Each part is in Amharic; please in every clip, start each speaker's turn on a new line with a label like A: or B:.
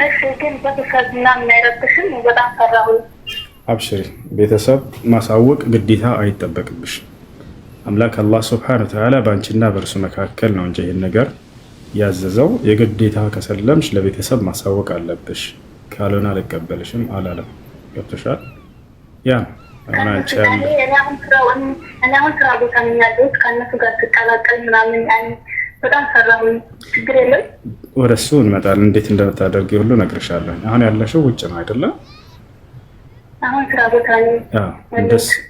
A: እሺ ግን ቤተሰብ ምናምን አይረብሽም? በጣም ፈራሁኝ።
B: አብሽሪ፣ ቤተሰብ ማሳወቅ ግዴታ አይጠበቅብሽ። አምላክ አላህ ሱብሓነሁ ወተዓላ በአንቺና በእርሱ መካከል ነው እንጂ ይህን ነገር ያዘዘው። የግዴታ ከሰለምሽ ለቤተሰብ ማሳወቅ አለብሽ፣ ካልሆነ አልቀበልሽም አላለም። ገብቶሻል? ያ አሁን አንቺ
A: እኔ አሁን ስራ ቦታ ነኝ ያለሁት። ከእነሱ ጋር ትቀላቀል ምናምን በጣም ፈራሁኝ። ችግር የለም፣
B: ወደ እሱ እንመጣለን። እንዴት እንደምታደርጊ ሁሉ እነግርሻለሁ። አሁን ያለሽው ውጭ ነው አይደለ?
A: አሁን ስራ ቦታ ነኝ።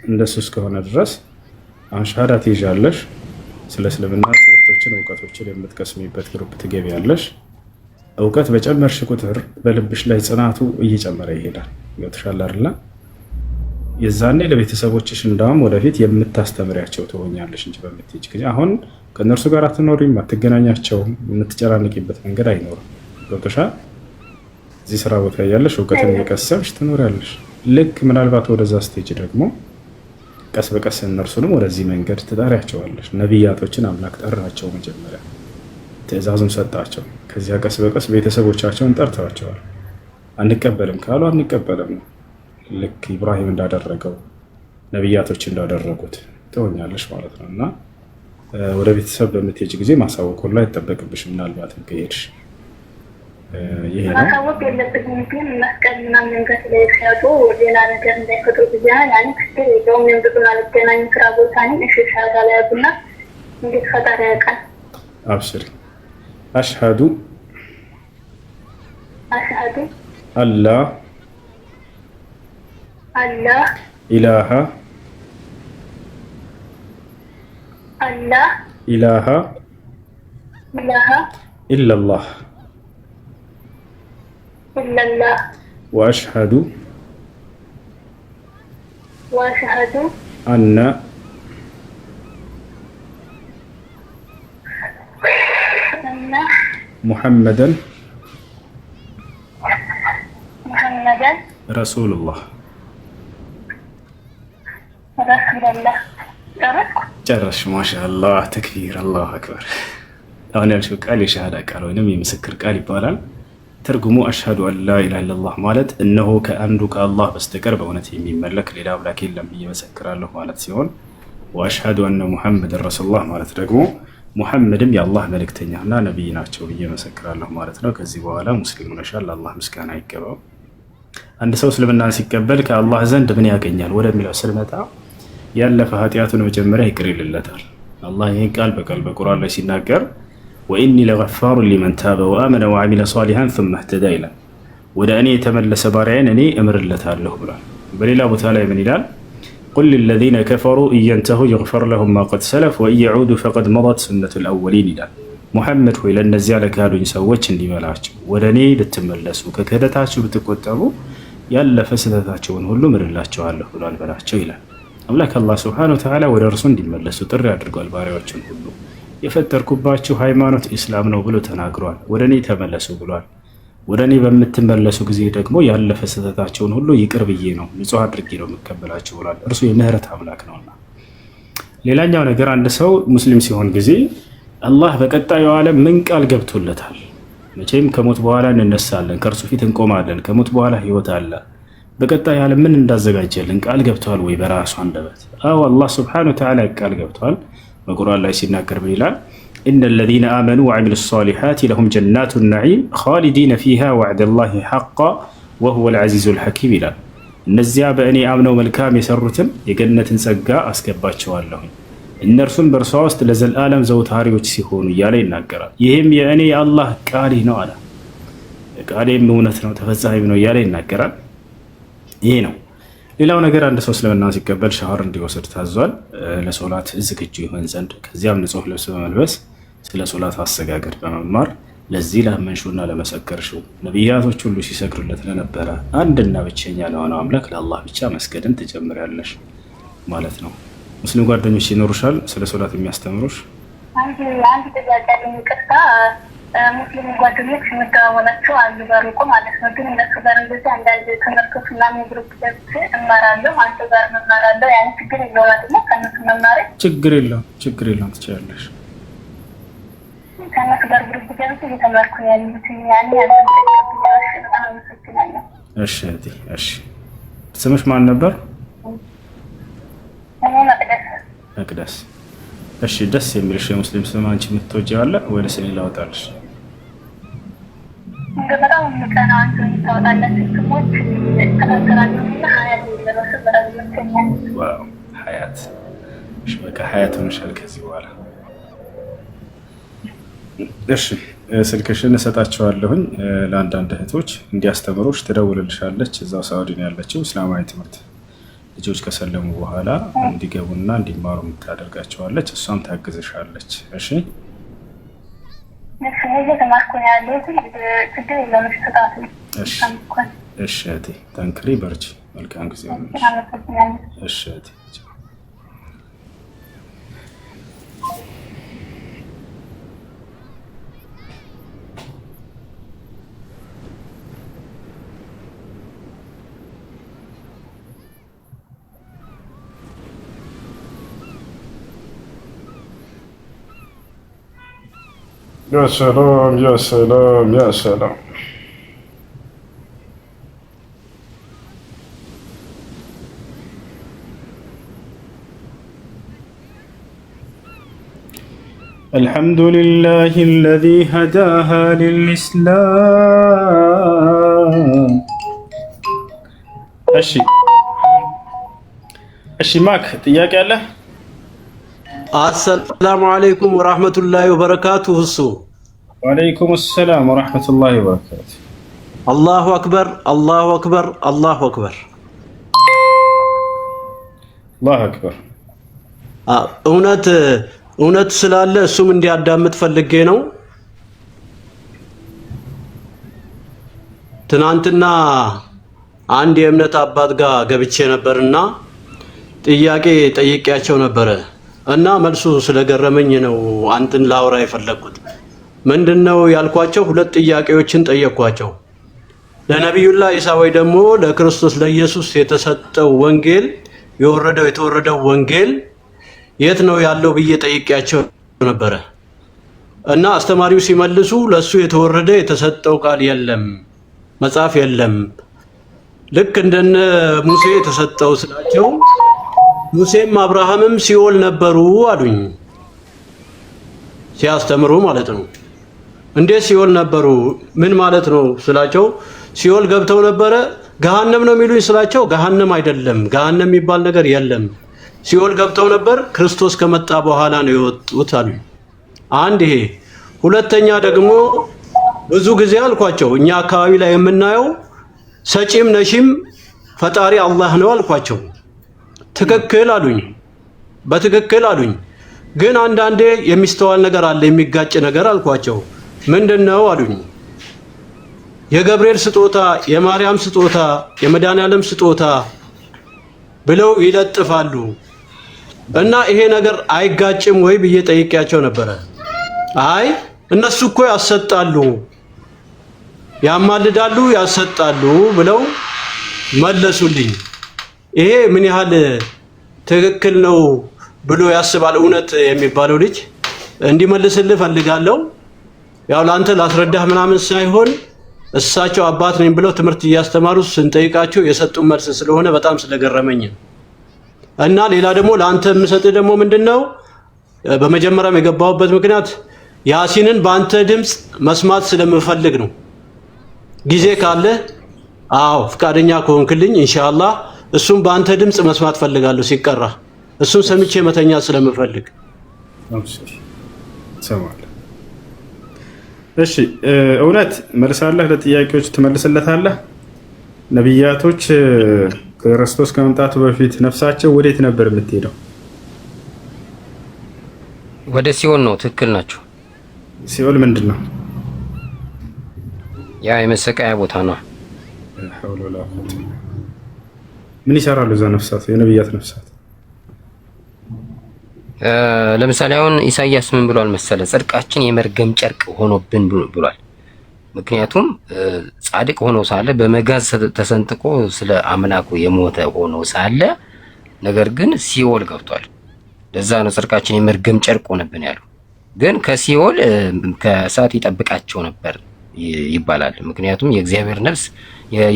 B: እንደሱ እስከሆነ ድረስ አሁን ሻሃዳ ትይዣለሽ። ስለ እስልምና ትምህርቶችን እውቀቶችን የምትቀስሚበት ግሩፕ ትገቢያለሽ። እውቀት በጨመርሽ ቁጥር በልብሽ ላይ ጽናቱ እየጨመረ ይሄዳል። ገብቶሻል አይደለ? የዛኔ ለቤተሰቦችሽ እንዳውም ወደፊት የምታስተምሪያቸው ትሆኛለሽ እንጂ በምትሄጂ ጊዜ አሁን ከእነርሱ ጋር አትኖሪም፣ አትገናኛቸውም፣ የምትጨራንቂበት መንገድ አይኖርም። ገብቶሻል? እዚህ ስራ ቦታ ያለሽ እውቀትን እየቀሰምሽ ትኖሪያለሽ። ልክ ምናልባት ወደዛ ስቴጅ ደግሞ ቀስ በቀስ እነርሱንም ወደዚህ መንገድ ትጠሪያቸዋለሽ። ነቢያቶችን አምላክ ጠራቸው፣ መጀመሪያ ትእዛዙን ሰጣቸው። ከዚያ ቀስ በቀስ ቤተሰቦቻቸውን ጠርተዋቸዋል። አንቀበልም ካሉ አንቀበልም ነው። ልክ ኢብራሂም እንዳደረገው ነቢያቶች እንዳደረጉት ትሆኛለሽ ማለት ነው። እና ወደ ቤተሰብ በምትሄጅ ጊዜ ማሳወቅ ሁሉ አይጠበቅብሽ። ምናልባትም ከሄድሽ ይሄ ነው
A: ማሳወቅ የለብኝም። ግን መስቀል ምናምን ነገር ላይ ሲያጡ ሌላ ነገር እንዳይፈጥሩ ብያለሁ። ያን ችግር የለውም። ብዙን አልገናኝ ስራ ቦታ ነኝ። እሺ ሻዳ ላይ ያዙና እንዴት ፈጣሪ ያውቃል።
B: አብሽሪ። አሽሀዱ አላህ ኢላሃ ኢለላህ ወአሽሀዱ አነ ሙሐመደን ረሱሉላህ። ጨረስሽ? ማሻአላህ ተክቢር፣ አላሁ አክበር። አሁን ያልሽው ቃል የሻሃዳ ቃል ወይም የምስክር ቃል ይባላል። ትርጉሙ አሽሀዱ አን ላ ኢላሃ ኢለላህ ማለት እነሆ ከአንዱ ከአላህ በስተቀር በእውነት የሚመለክ ሌላ አምላክ የለም ብዬ መሰክራለሁ ማለት ሲሆን፣ ወአሽሀዱ አነ ሙሐመድን ረሱሉላህ ማለት ደግሞ ሙሐመድም የአላህ መልእክተኛና ነቢይ ናቸው ብዬ መሰክራለሁ ማለት ነው። ከዚህ በኋላ ሙስሊም ሆነሻል፣ አላህ ምስጋና ይገባው። አንድ ሰው እስልምናን ሲቀበል ከአላህ ዘንድ ምን ያገኛል ወደሚለው ስንመጣ ያለፈ ኃጢአቱን መጀመሪያ ይቅር ይልለታል። አላህ ይህን ቃል በቃል በቁርአን ላይ ሲናገር ወኢኒ ለገፋሩ ሊመን ታበ ወአመነ ወዐሚለ ሷሊሃን ሱመ እህተዳ ይላል። ወደ እኔ የተመለሰ ባሪያዬን እኔ እምርለታለሁ ብሏል። በሌላ ቦታ ላይ ምን ይላል? ቁል ሊለዚነ ከፈሩ ኢየንተሁ ይግፈር ለሁም ማ ቀድ ሰለፍ ወኢን የዑዱ ፈቀድ መضት ሱነቱል አወሊን ይላል። ሙሐመድ ሆይ ለእነዚያ ለካዱኝ ሰዎች እንዲህ በላቸው፣ ወደ እኔ ብትመለሱ ከክህደታችሁ ብትቆጠቡ ያለፈ ስህተታቸውን ሁሉ ምርላቸዋለሁ ብሏል በላቸው ይላል። አምላክ አላህ ሱብሓነሁ ወተዓላ ወደ እርሱ እንዲመለሱ ጥሪ አድርጓል። ባሪያዎችን ሁሉ የፈጠርኩባችሁ ሃይማኖት ኢስላም ነው ብሎ ተናግሯል። ወደ እኔ ተመለሱ ብሏል። ወደ እኔ በምትመለሱ ጊዜ ደግሞ ያለፈ ስህተታቸውን ሁሉ ይቅር ብዬ ነው ንጹሕ አድርጌ ነው የምቀበላቸው ብሏል። እርሱ የምህረት አምላክ ነውና። ሌላኛው ነገር አንድ ሰው ሙስሊም ሲሆን ጊዜ አላህ በቀጣዩ ዓለም ምን ቃል ገብቶለታል? መቼም ከሞት በኋላ እንነሳለን፣ ከእርሱ ፊት እንቆማለን፣ ከሞት በኋላ ህይወት አለ። በቀጣይ ዓለም ምን እንዳዘጋጀልን ቃል ገብተዋል ወይ? በራሱ አንደበት አዎ፣ አላህ ሱብሓነሁ ወተዓላ ቃል ገብተዋል። በቁርአን ላይ ሲናገር ምን ይላል? ኢነ ለዚነ አመኑ ወዐሚሉ ሷሊሓት ለሁም ጀናቱ ነዒም ኻሊዲነ ፊሃ ወዕደላሂ ሐቃ ወሁወል ዐዚዙል ሐኪም ይላል። እነዚያ በእኔ አምነው መልካም የሰሩትን የገነትን ጸጋ አስገባቸዋለሁኝ እነርሱም በእርሷ ውስጥ ለዘላለም ዘውታሪዎች ሲሆኑ እያለ ይናገራል። ይህም የእኔ የአላህ ቃሌ ነው አለ። ቃሌም እውነት ነው ተፈጻሚም ነው እያለ ይናገራል። ይሄ ነው። ሌላው ነገር አንድ ሰው እስልምና ሲቀበል ሻወር እንዲወስድ ታዟል፣ ለሶላት ዝግጁ ይሆን ዘንድ። ከዚያም ንጹህ ልብስ በመልበስ ስለ ሶላት አሰጋገድ በመማር ለዚህ ላመንሹና ለመሰከርሽው ነቢያቶች ሁሉ ሲሰግዱለት ለነበረ አንድና ብቸኛ ለሆነው አምላክ ለአላህ ብቻ መስገድን ትጀምሪያለሽ ማለት ነው። ሙስሊም ጓደኞች ይኖሩሻል ስለ ሶላት የሚያስተምሩሽ?
A: አንድ ጥያቄ የሚቀርታ ሙስሊም ጓደኞች የምደዋወላቸው አሉ በሩቁ ማለት ነው። ግን እነሱ ጋር እንደዚህ አንዳንድ ትምህርቶች ምናምን ግሩፕ ገብቼ እማራለሁ፣ አንተ ጋር እማራለሁ። ያን ችግር የለውም አይደል? ከእነሱ መማሬ ችግር የለውም
B: ትችያለሽ።
A: ከእነሱ ጋር ግሩፕ ገብቼ እየተማርኩ ነው ያለሁት። ያኔ በጣም አመሰግናለሁ።
B: እሺ እህቴ፣ እሺ ስምሽ ማን ነበር?
A: እኔ መቅደስ።
B: መቅደስ። እሺ ደስ የሚልሽ የሙስሊም ስም አንቺ የምትወጂው አለ ወይስ እኔ ላወጣልሽ?
A: በጣም የምቀናው አንተ የምታወጣላቸው ስሞች ተናገራለሁና ሀያት የሚለው ስም በጣም ይመቸኛል።
B: ዋው ሀያት። እሺ በቃ ሀያት ሆነሻል ከዚህ በኋላ። እሺ ስልክሽን እሰጣቸዋለሁኝ ለአንዳንድ እህቶች እንዲያስተምሩሽ። ትደውልልሻለች። እዛው ሳውዲ ነው ያለችው። እስላማዊ ትምህርት ልጆች ከሰለሙ በኋላ እንዲገቡና እንዲማሩ የምታደርጋቸዋለች። እሷም ታግዝሻለች። እሺ እሺ እህቴ ጠንክሪ፣ በርቺ። መልካም ጊዜ ሆነልሽ። እሺ እህቴ
C: يا سلام يا سلام يا سلام.
B: الحمد لله الذي هداها للإسلام. እሺ ማክ ጥያቄ አለ?
D: አሰላሙ አለይኩም ወራህመቱላሂ ወበረካቱሁ። እሱ
B: ወአለይኩም ሰላም ወራህመቱላሂ ወበረካቱ።
D: አላሁ አክበር አላሁ አክበር አላሁ አክበር
B: አላሁ አክበር።
D: እውነት ስላለ እሱም እንዲያዳምጥ ፈልጌ ነው። ትናንትና አንድ የእምነት አባት ጋር ገብቼ ነበርና ጥያቄ ጠይቄያቸው ነበረ እና መልሱ ስለገረመኝ ነው አንተን ላውራ የፈለኩት። ምንድነው ያልኳቸው? ሁለት ጥያቄዎችን ጠየቅኳቸው። ለነብዩላህ ኢሳ ወይ ደግሞ ለክርስቶስ ለኢየሱስ የተሰጠው ወንጌል የተወረደው ወንጌል የት ነው ያለው ብዬ ጠይቄያቸው ነበረ እና አስተማሪው ሲመልሱ ለሱ የተወረደ የተሰጠው ቃል የለም፣ መጽሐፍ የለም። ልክ እንደነ ሙሴ የተሰጠው ስላቸው ሙሴም አብርሃምም ሲኦል ነበሩ አሉኝ። ሲያስተምሩ ማለት ነው። እንዴት ሲኦል ነበሩ? ምን ማለት ነው ስላቸው ሲኦል ገብተው ነበረ። ገሃነም ነው የሚሉኝ ስላቸው ገሃነም አይደለም፣ ገሃነም የሚባል ነገር የለም። ሲኦል ገብተው ነበር፣ ክርስቶስ ከመጣ በኋላ ነው የወጡት አሉኝ። አንድ ይሄ። ሁለተኛ ደግሞ ብዙ ጊዜ አልኳቸው እኛ አካባቢ ላይ የምናየው ሰጪም ነሺም ፈጣሪ አላህ ነው አልኳቸው። ትክክል አሉኝ። በትክክል አሉኝ። ግን አንዳንዴ የሚስተዋል ነገር አለ፣ የሚጋጭ ነገር አልኳቸው። ምንድነው አሉኝ። የገብርኤል ስጦታ፣ የማርያም ስጦታ፣ የመድኃኒዓለም ስጦታ ብለው ይለጥፋሉ እና ይሄ ነገር አይጋጭም ወይ ብዬ ጠይቄያቸው ነበረ። አይ እነሱ እኮ ያሰጣሉ፣ ያማልዳሉ፣ ያሰጣሉ ብለው መለሱልኝ። ይሄ ምን ያህል ትክክል ነው ብሎ ያስባል እውነት የሚባለው ልጅ እንዲመልስልህ ፈልጋለሁ። ያው ላንተ ላስረዳህ ምናምን ሳይሆን እሳቸው አባት ነኝ ብለው ትምህርት እያስተማሩ ስንጠይቃቸው የሰጡን መልስ ስለሆነ በጣም ስለገረመኝ እና ሌላ ደግሞ ላንተ የምሰጥህ ደግሞ ምንድነው በመጀመሪያም የገባሁበት ምክንያት ያሲንን በአንተ ድምጽ መስማት ስለምፈልግ ነው። ጊዜ ካለ ፍቃደኛ ከሆንክልኝ ኢንሻአላህ እሱም በአንተ ድምጽ መስማት ፈልጋለሁ ሲቀራ እሱን ሰምቼ መተኛ ስለምፈልግ።
B: እሺ እውነት መልሳለህ? ለጥያቄዎች ትመልስለታለህ? ነብያቶች ክርስቶስ ከመምጣቱ በፊት ነፍሳቸው ወዴት ነበር የምትሄደው?
E: ወደ ሲኦል ነው። ትክክል ናቸው።
B: ሲኦል ምንድን ነው?
E: ያ የመሰቃያ ቦታ ነው።
B: ምን ይሰራሉ እዛ ነፍሳት፣ የነብያት ነፍሳት?
E: ለምሳሌ አሁን ኢሳይያስ ምን ብሏል መሰለ? ጽድቃችን የመርገም ጨርቅ ሆኖብን ብሏል። ምክንያቱም ጻድቅ ሆኖ ሳለ በመጋዝ ተሰንጥቆ ስለ አምላኩ የሞተ ሆኖ ሳለ ነገር ግን ሲኦል ገብቷል። ለዛ ነው ጽድቃችን የመርገም ጨርቅ ሆነብን ያለው። ግን ከሲኦል ከእሳት ይጠብቃቸው ነበር ይባላል። ምክንያቱም የእግዚአብሔር ነፍስ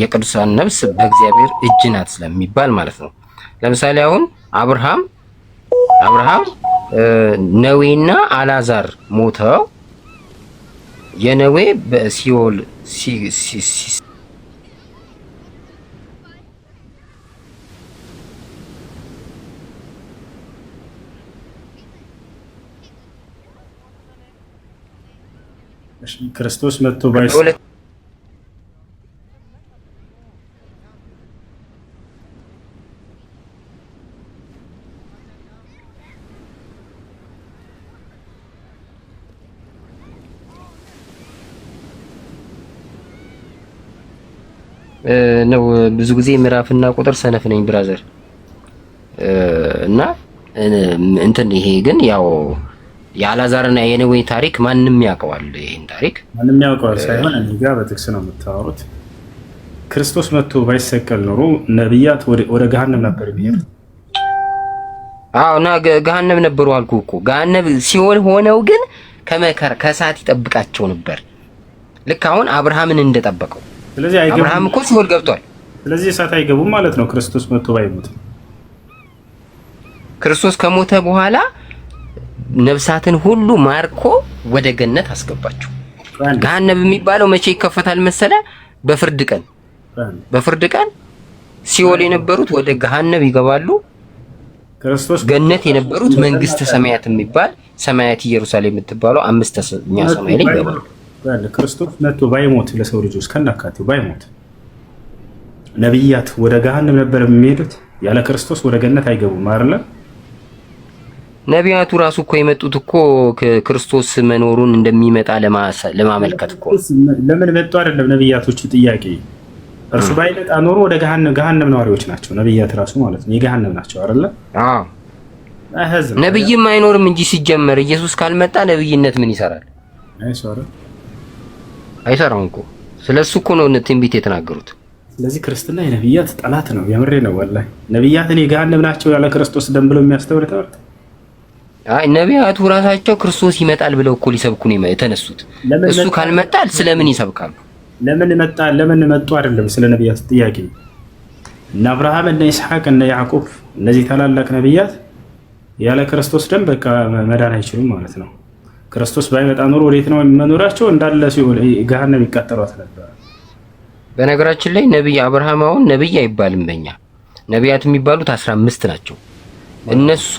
E: የቅዱሳን ነፍስ በእግዚአብሔር እጅ ናት ስለሚባል ማለት ነው። ለምሳሌ አሁን አብርሃም ነዌና አላዛር ሞተው የነዌ በሲኦል
B: ክርስቶስ መጥቶ ባይስ
E: ነው ብዙ ጊዜ ምዕራፍና ቁጥር ሰነፍ ነኝ ብራዘር እና እንትን ይሄ ግን ያው የአላዛርና የነዌ ታሪክ ማንንም ያውቀዋል። ይሄን ታሪክ
B: ማንንም ያውቀዋል ሳይሆን እኔ ጋር በጥቅስ ነው የምታወሩት። ክርስቶስ መጥቶ ባይሰቀል ኖሮ ነብያት ወደ ገሃነም ነበር የሚሄዱት።
E: እና ገሃነም ነበሩ አልኩ እኮ። ገሃነም ሲኦል ሆነው ግን ከመከራ ከእሳት ይጠብቃቸው ነበር። ልክ አሁን አብርሃምን እንደጠበቀው።
B: ስለዚህ
E: አብርሃም እኮ ሲኦል ገብቷል።
B: ስለዚህ እሳት አይገቡም ማለት ነው። ክርስቶስ መጥቶ ባይሞት
E: ክርስቶስ ከሞተ በኋላ ነፍሳትን ሁሉ ማርኮ ወደ ገነት አስገባቸው። ገሃነም የሚባለው መቼ ይከፈታል መሰለ? በፍርድ ቀን ሲኦል የነበሩት ወደ ገሃነም ይገባሉ።
B: ክርስቶስ
E: ገነት የነበሩት መንግስተ ሰማያት የሚባል ሰማያት ኢየሩሳሌም የምትባለው አምስተኛ ሰማይ ላይ ይገባሉ።
B: ክርስቶስ መጥቶ ባይሞት ለሰው ልጆች ከናካቴው ባይሞት ነብያት ወደ ገሃነም ነበር የሚሄዱት። ያለ ክርስቶስ ወደ ገነት አይገቡም አይደል?
E: ነቢያቱ ራሱ እኮ የመጡት እኮ ክርስቶስ መኖሩን እንደሚመጣ ለማመልከት እኮ።
B: ለምን መጡ አይደለም ነብያቶቹ ጥያቄ። እርሱ ባይመጣ ኖሮ ወደ ገሃነም ነዋሪዎች ናቸው ነብያት ራሱ ማለት ነው። የገሃነም ናቸው አይደል?
E: አዎ ነብይም አይኖርም እንጂ ሲጀመር ኢየሱስ ካልመጣ ነብይነት ምን ይሰራል? አይሰራም እኮ። ስለሱ እኮ ነው ትንቢት የተናገሩት።
B: ስለዚህ ክርስትና የነብያት ጠላት ነው። የምሬ ነው ወላሂ። ነብያትን የገሃነም ናቸው ያለ ክርስቶስ ደም ብለው የሚያስተምር ትምህርት።
E: አይ ነቢያቱ ራሳቸው ክርስቶስ ይመጣል ብለው እኮ ሊሰብኩ ነው የተነሱት። እሱ ካልመጣ ስለምን ይሰብካሉ? ለምን መጡ አይደለም ስለ ነብያት ጥያቄ። እነ አብርሃም እነ ይስሐቅ እነ ያዕቆብ እነዚህ ታላላቅ ነብያት ያለ ክርስቶስ ደም በቃ መዳን አይችሉም ማለት ነው። ክርስቶስ ባይመጣ ኖሮ ወዴት ነው መኖራቸው? እንዳለ ሲኦል ገሃነም ይቃጠሏት ነበር። በነገራችን ላይ ነብይ አብርሃም አሁን ነብይ አይባልም። በእኛ ነቢያት የሚባሉት 15 ናቸው። እነሱ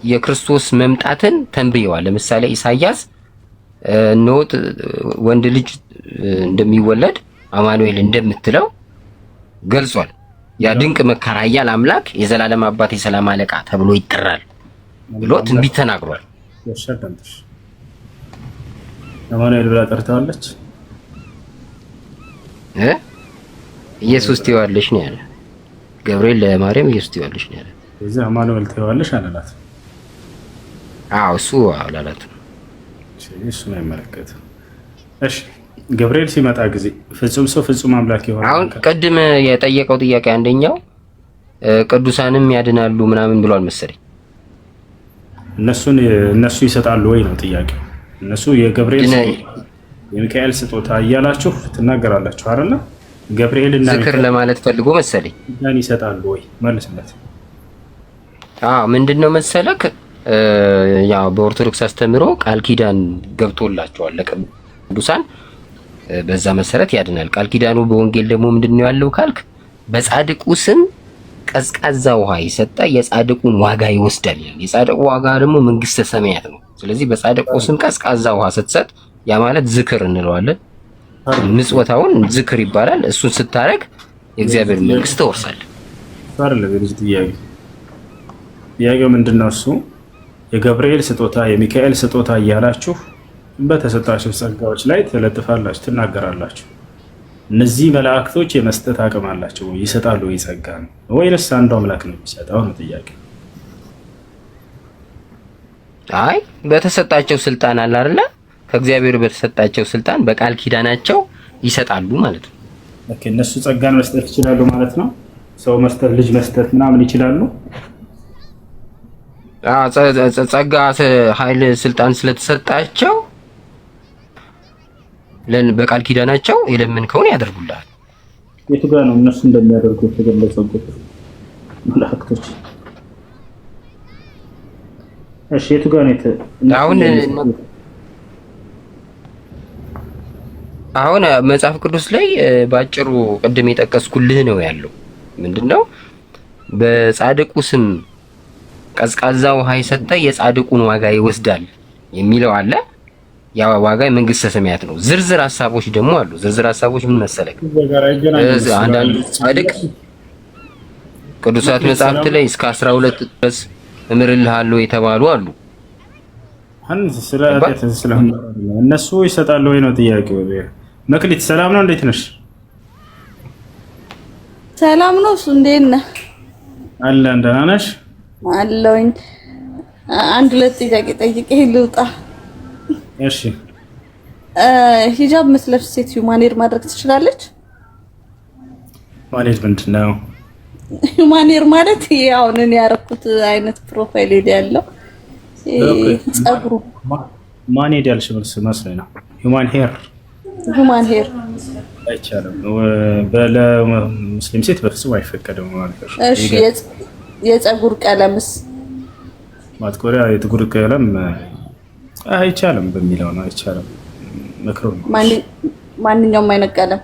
E: የክርስቶስ መምጣትን ተንብየዋል። ለምሳሌ ኢሳይያስ ኖት ወንድ ልጅ እንደሚወለድ አማኑኤል እንደምትለው ገልጿል። ያ ድንቅ መካር ኃያል አምላክ የዘላለም አባት የሰላም አለቃ ተብሎ ይጠራል ብሎ ትንቢት ተናግሯል።
B: አማኑኤል ብላ ጠርታለች።
E: ኢየሱስ ትይዋለሽ ነው ያለ ገብርኤል ለማርያም ኢየሱስ ትይዋለሽ ነው ያለ።
B: እዚህ አማኑኤል ትይዋለሽ አላላት።
E: እሱ አላላት።
B: እሱ ነው የሚመለከተው። እሺ ገብርኤል ሲመጣ ጊዜ ፍጹም ሰው ፍጹም አምላክ ይሆናል።
E: አሁን ቅድም የጠየቀው ጥያቄ አንደኛው ቅዱሳንም ያድናሉ ምናምን ብሏል መሰለኝ።
B: እነሱ ይሰጣሉ ወይ ነው ጥያቄው። እነሱ የገብርኤል የሚካኤል ስጦታ እያላችሁ ትናገራላችሁ አይደል? ገብርኤልና
E: ዝክር ለማለት ፈልጎ መሰለኝ።
B: ያን ይሰጣሉ ወይ መልስለት።
E: ምንድነው መሰለክ ያው በኦርቶዶክስ አስተምሮ ቃል ኪዳን ገብቶላቸዋል ለቅዱሳን። በዛ መሰረት ያድናል ቃል ኪዳኑ። በወንጌል ደግሞ ምንድነው ያለው ካልክ በጻድቁ ስም ቀዝቃዛ ውሃ ይሰጣ የጻድቁን ዋጋ ይወስዳል። የጻድቁ ዋጋ ደግሞ መንግስተ ሰማያት ነው። ስለዚህ በጻድቁ ስም ቀዝቃዛ ውሃ ስትሰጥ ያ ማለት ዝክር እንለዋለን። ምጽወታውን ዝክር ይባላል። እሱን ስታረግ የእግዚአብሔር መንግስት ትወርሳለህ።
B: ጥያቄው ምንድነው? እሱ የገብርኤል ስጦታ የሚካኤል ስጦታ እያላችሁ በተሰጣችሁ ጸጋዎች ላይ ትለጥፋላችሁ፣ ትናገራላችሁ። እነዚህ መላእክቶች የመስጠት አቅም አላቸው ወይ? ይሰጣሉ ወይ? ጸጋ ነው ወይስ አንዱ አምላክ ነው የሚሰጠው ነው ጥያቄ።
E: አይ በተሰጣቸው ስልጣን አለ አይደለ? ከእግዚአብሔር በተሰጣቸው ስልጣን በቃል ኪዳናቸው ይሰጣሉ ማለት ነው።
B: ኦኬ እነሱ ጸጋን መስጠት ይችላሉ ማለት ነው። ሰው መስጠት ልጅ መስጠት ምናምን ይችላሉ።
E: ጸጋ፣ ኃይል፣ ስልጣን ስለተሰጣቸው በቃል ኪዳናቸው የለመንከውን ያደርጉልሃል።
B: የቱ ጋር ነው እነሱ እንደሚያደርጉ የተገለጸው ቁጥር መላእክቶች? እሺ የቱ ጋር ነው? አሁን
E: መጽሐፍ ቅዱስ ላይ ባጭሩ ቅድም የጠቀስኩልህ ነው ያለው። ምንድነው? በጻድቁ ስም ቀዝቃዛ ውሃ የሰጠ የጻድቁን ዋጋ ይወስዳል የሚለው አለ። ያ ዋጋ የመንግስተ ሰማያት ነው። ዝርዝር ሐሳቦች ደግሞ አሉ። ዝርዝር ሐሳቦች ምን መሰለህ? አንዳንድ ጻድቅ ቅዱሳት መጽሐፍት ላይ እስከ 12 ድረስ እምርልሃለሁ የተባሉ አሉ።
B: እነሱ ይሰጣሉ ወይ ነው ጥያቄው። መክሊት ሰላም ነው? እንዴት ነሽ?
F: ሰላም ነው። እሱ እንዴት ነህ?
B: አለን። ደህና ነሽ?
F: አለሁኝ። አንድ ሁለት ጥያቄ ጠይቄ ልውጣ።
B: እሺ።
F: ሂጃብ መስለሽ ሴት ሁማኔር ማድረግ ትችላለች?
B: ማለት ምንድን ነው
F: ሁማኔር ማለት? ያው እኔ ያደረኩት አይነት ፕሮፋይል ያለው ጸጉሩ
B: ማን ሄዳልሽ መስሎኝ ነው። ሁማን ሄር አይቻልም። በሙስሊም ሴት በፍጹም አይፈቀድም ማለት ነው።
F: እሺ የጸጉር ቀለምስ?
B: ማጥቆሪያ የጥቁር ቀለም አይቻልም በሚለው ነው። አይቻልም መክሮ ነው።
F: ማንኛውም አይነት ቀለም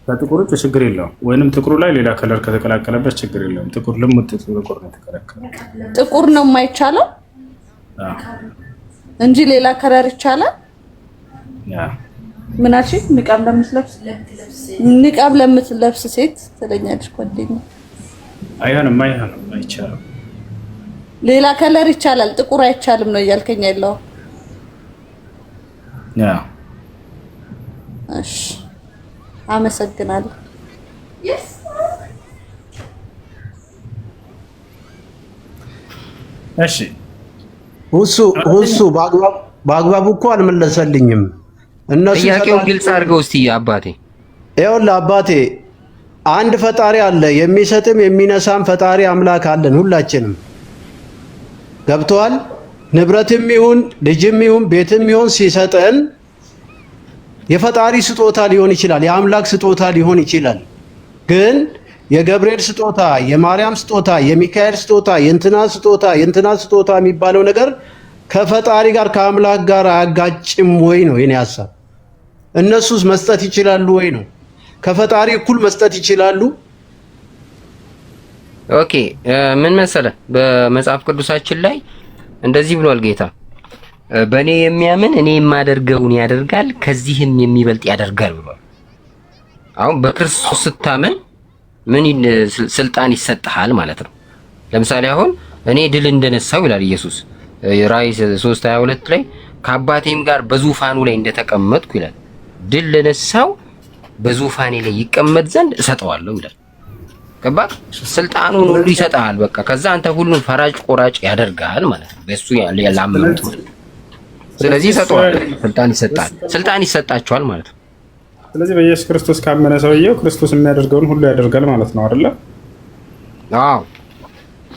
B: ከጥቁር ውጭ ችግር የለውም። ወይንም ጥቁሩ ላይ ሌላ ከለር ከተቀላቀለበት ችግር የለውም። ጥቁር ልሙጥ ጥቁር ነው የተከለከለው።
F: ጥቁር ነው የማይቻለው እንጂ ሌላ ከለር ይቻላል።
B: ያ
F: ምናቺ ንቃብ ለምትለብስ ሴት ትለኛለች ጓደኛ።
B: አይሆንም አይቻልም።
F: ሌላ ከለር ይቻላል፣ ጥቁር አይቻልም ነው እያልከኝ ያለው?
B: ያ
F: እሺ፣ አመሰግናለሁ።
B: እሺ
D: ሁሱ በአግባቡ እኮ አልመለሰልኝም። እነሱ
E: ጥያቄውን ግልጽ አድርገው እስቲ አባቴ።
D: ይኸውልህ አባቴ አንድ ፈጣሪ አለ፣ የሚሰጥም የሚነሳም ፈጣሪ አምላክ አለን ሁላችንም። ገብቶሃል? ንብረትም ይሁን ልጅም ይሁን ቤትም ይሁን ሲሰጠን የፈጣሪ ስጦታ ሊሆን ይችላል፣ የአምላክ ስጦታ ሊሆን ይችላል። ግን የገብርኤል ስጦታ፣ የማርያም ስጦታ፣ የሚካኤል ስጦታ፣ የእንትና ስጦታ የሚባለው ነገር ከፈጣሪ ጋር ከአምላክ ጋር አያጋጭም ወይ ነው የኔ ሐሳብ። እነሱስ መስጠት ይችላሉ ወይ ነው? ከፈጣሪ እኩል መስጠት ይችላሉ?
E: ኦኬ ምን መሰለህ፣ በመጽሐፍ ቅዱሳችን ላይ እንደዚህ ብሏል ጌታ፣ በእኔ የሚያምን እኔ የማደርገውን ያደርጋል ከዚህም የሚበልጥ ያደርጋል ብሏል። አሁን በክርስቶስ ስታመን ምን ስልጣን ይሰጥሃል ማለት ነው። ለምሳሌ አሁን እኔ ድል እንደነሳው ይላል ኢየሱስ ራእይ 3:22 ላይ ከአባቴም ጋር በዙፋኑ ላይ እንደተቀመጥኩ ይላል። ድል ለነሳው በዙፋኔ ላይ ይቀመጥ ዘንድ እሰጠዋለሁ ይላል። ገባህ? ስልጣኑን ሁሉ ይሰጣል። በቃ ከዛ አንተ ሁሉን ፈራጅ ቆራጭ ያደርጋል ማለት ነው። በሱ ያላመኑት። ስለዚህ ይሰጠዋል፣ ስልጣን ይሰጣቸዋል ማለት ነው።
C: ስለዚህ በኢየሱስ ክርስቶስ ካመነ ሰውየው ክርስቶስ የሚያደርገውን ሁሉ ያደርጋል ማለት ነው አይደለ?
E: አዎ።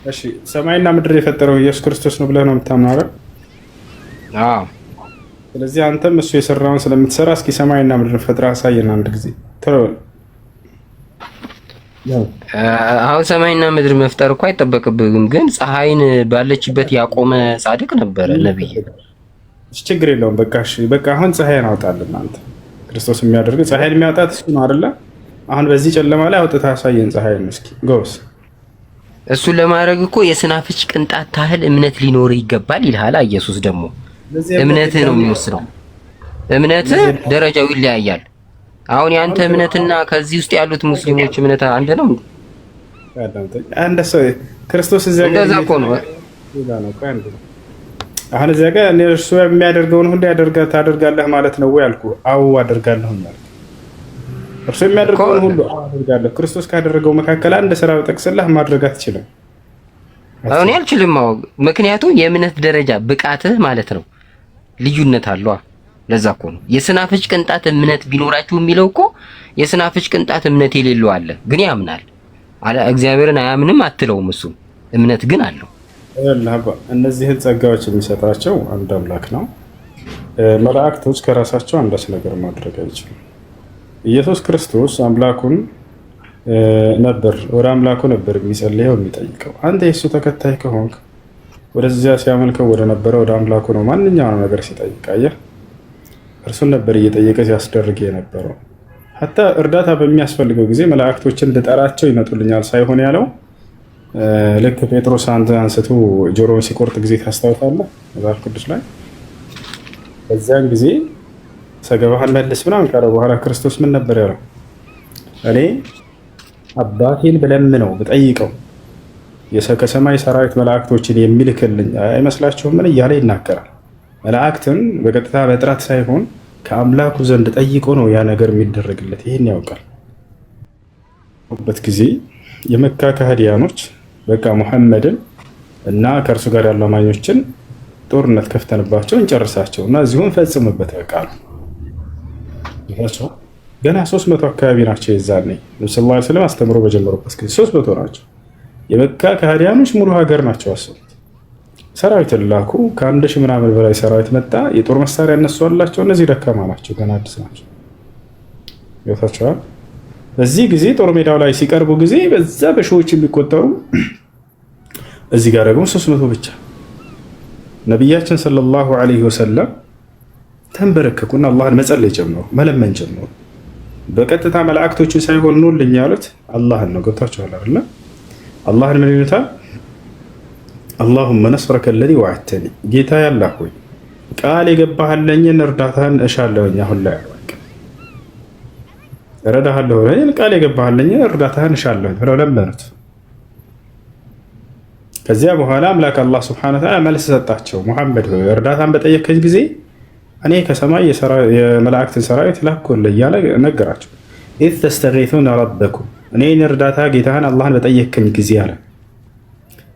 C: እሺ ሰማይና ምድር የፈጠረው ኢየሱስ ክርስቶስ ነው ብለህ ነው የምታምነው አይደል?
E: አዎ።
C: ስለዚህ አንተም እሱ የሰራውን ስለምትሰራ እስኪ ሰማይና ምድር ፈጥረህ አሳየን አንድ ጊዜ ተው።
E: አሁን ሰማይና ምድር መፍጠር እኮ አይጠበቅብህም፣ ግን ፀሐይን ባለችበት ያቆመ ጻድቅ ነበረ ነብይ።
C: ችግር የለውም። በቃ እሺ፣ በቃ አሁን ፀሐይን አውጣልን አንተ። ክርስቶስ የሚያደርገው ፀሐይን የሚያወጣት እሱ ነው አይደለ? አሁን በዚህ ጨለማ ላይ አውጥተህ አሳየን ፀሐይን እስኪ ጎስ።
E: እሱን ለማድረግ እኮ የስናፍጭ ቅንጣት ታህል እምነት ሊኖር ይገባል ይልሃል ኢየሱስ። ደግሞ እምነትህ ነው የሚወስነው። እምነትህ ደረጃው ይለያያል። አሁን ያንተ እምነትና ከዚህ ውስጥ ያሉት ሙስሊሞች እምነት አንድ ነው እንዴ?
C: አንድ ሰው ክርስቶስ እዚያ ጋር
E: እንደዛ እኮ ነው።
C: አሁን እዚያ ጋር እርሱ የሚያደርገውን ሁሉ ታደርጋለህ ማለት ነው ወይ አልኩህ። አዎ አደርጋለሁ ማለት እርሱ የሚያደርገውን ሁሉ አደርጋለሁ። ክርስቶስ ካደረገው መካከል አንድ ስራ ጠቅስልህ ማድረግ አትችልም።
E: እኔ አልችልም። ምክንያቱም የእምነት ደረጃ ብቃትህ ማለት ነው ልዩነት አለው። ለዛ እኮ ነው የስናፍጭ ቅንጣት እምነት ቢኖራችሁ የሚለው እኮ የስናፍጭ ቅንጣት እምነት የሌለው አለ ግን ያምናል። እግዚአብሔርን አያምንም አትለውም። እሱ እምነት ግን አለው።
C: እነዚህን ጸጋዎች የሚሰጣቸው አንድ አምላክ ነው። መላእክቶች ከራሳቸው አንዳች ነገር ማድረግ አይችሉም። ኢየሱስ ክርስቶስ አምላኩን ነበር ወደ አምላኩ ነበር የሚጸልየው የሚጠይቀው። አንተ የእሱ ተከታይ ከሆንክ ወደዚያ ሲያመልከው ወደ ነበረ ወደ አምላኩ ነው ማንኛውንም ነገር ሲጠይቅ አየህ። እርሱን ነበር እየጠየቀ ሲያስደርግ የነበረው። ሀታ እርዳታ በሚያስፈልገው ጊዜ መላእክቶችን ልጠራቸው ይመጡልኛል ሳይሆን ያለው ልክ ጴጥሮስ አንስቶ ጆሮውን ሲቆርጥ ጊዜ ታስታውሳለህ መጽሐፍ ቅዱስ ላይ። በዚያን ጊዜ ሰገባህን መልስ ምናምን ካለ በኋላ ክርስቶስ ምን ነበር ያለው? እኔ አባቴን ብለምነው ብጠይቀው ከሰማይ ሰራዊት መላእክቶችን የሚልክልኝ አይመስላችሁም? ምን እያለ ይናገራል። መላእክትን በቀጥታ በጥራት ሳይሆን ከአምላኩ ዘንድ ጠይቆ ነው ያ ነገር የሚደረግለት። ይህን ያውቃል። በት ጊዜ የመካ ከሃዲያኖች በቃ ሙሐመድን እና ከእርሱ ጋር ያሉ አማኞችን ጦርነት ከፍተንባቸው እንጨርሳቸው እና እዚሁን ፈጽምበት በቃ ነው። ገና 300 አካባቢ ናቸው። የዛኔ ነብዩ ሰለላሁ ዐለይሂ ወሰለም አስተምሮ በጀመሩበት ጊዜ 300 ናቸው። የመካ ከሃዲያኖች ሙሉ ሀገር ናቸው አሰቡት። ሰራዊት ላኩ። ከአንድ ሺህ ምናምን በላይ ሰራዊት መጣ። የጦር መሳሪያ እነሱ አላቸው። እነዚህ ደካማ ናቸው፣ ገና አዲስ ናቸው። ይወታቸዋል። በዚህ ጊዜ ጦር ሜዳው ላይ ሲቀርቡ ጊዜ በዛ በሺዎች የሚቆጠሩ እዚህ ጋር ደግሞ 300 ብቻ። ነቢያችን ሰለላሁ ዐለይሂ ወሰለም ተንበረከኩና አላህን መጸለይ ጀመሩ፣ መለመን ጀመሩ። በቀጥታ መላእክቶችን ሳይሆን ኑልኝ ያሉት አላህን ነው። ገብታችኋል አይደል? አላህን ምን ይሉታል? አላሁመ ነስረከ አለዚ ወዐድተኒ፣ ጌታ ያላህ ሆይ ቃል የገባህልኝን እርዳታን እሻለሁኝ። አሁን ላይ አልወቅ እረዳሃለሁ፣ ቃል የገባህልኝን እርዳታን እሻለሁኝ ብለው ለመኑት። ከዚያ በኋላ አምላክ አላህ ሱብሓነሁ ወተዓላ መልስ ሰጣቸው። ሙሐመድ ሆይ እርዳታን በጠየከኝ ጊዜ እኔ ከሰማይ የመላእክትን ሰራዊት ላኩልህ እያለ ነገራቸው። ኢዝ ተስተጊሱነ ረበኩም፣ እኔን እርዳታ ጌታህን አላህን በጠየከኝ ጊዜ አለ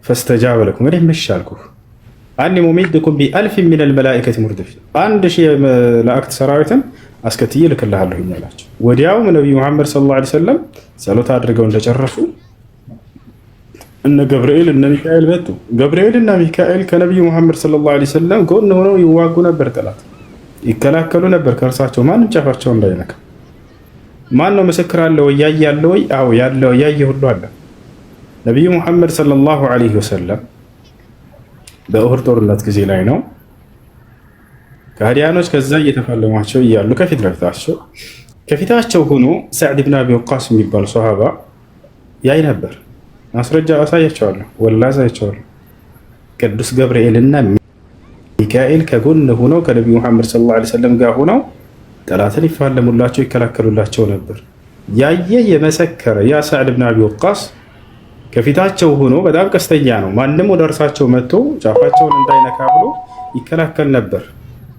C: ፈስተጃበ ለኩም፣ እኔ መሻልኩህ አኒ ሙሚድኩም ቢአልፍ ሚን አልመላኢከቲ ሙርዲፊን፣ 1000 የመላእክት ሰራዊትን አስከትዬ ልክልሃለሁ አላቸው። ወዲያውም ነቢዩ መሐመድ ሰለላሁ ዐለይሂ ወሰለም ጸሎት አድርገው እንደጨረሱ እነ ገብርኤል እነ ሚካኤል መጡ። ገብርኤል እና ሚካኤል ከነቢዩ መሐመድ ሰለላሁ ዐለይሂ ወሰለም ጎን ሆነው ይዋጉ ነበር፣ ጠላት ይከላከሉ ነበር ከእርሳቸው ማንም ጫፋቸው እንዳይነካ። ማን ነው ምስክር አለ ወይ ያየ ያለ ወይ? አዎ ያለው ያየ ሁሉ አለ። ነቢዩ ሙሐመድ ሰለላሁ ዐለይሂ ወሰለም በኡሁድ ጦርነት ጊዜ ላይ ነው ከሃዲያኖች ከዛ እየተፋለሟቸው እያሉ ከፊታቸው ሆኖ ሰዕድ ብን አቢ ወቃስ የሚባል ሶሃባ ያይ ነበር። ማስረጃ አሳያቸዋለሁ፣ ወላ አሳያቸዋለሁ። ቅዱስ ገብርኤልና ሚካኤል ከጎን ሆነው ከነቢዩ ሙሐመድ ሰለላሁ ዐለይሂ ወሰለም ጋር ሆነው ጠላትን ይፋለሙላቸው ይከላከሉላቸው ነበር። ያየ የመሰከረ ያ ሰዕድ ብን አቢ ወቃስ ከፊታቸው ሆኖ በጣም ቀስተኛ ነው። ማንም ወደ እርሳቸው መጥቶ ጫፋቸውን እንዳይነካ ብሎ ይከላከል ነበር።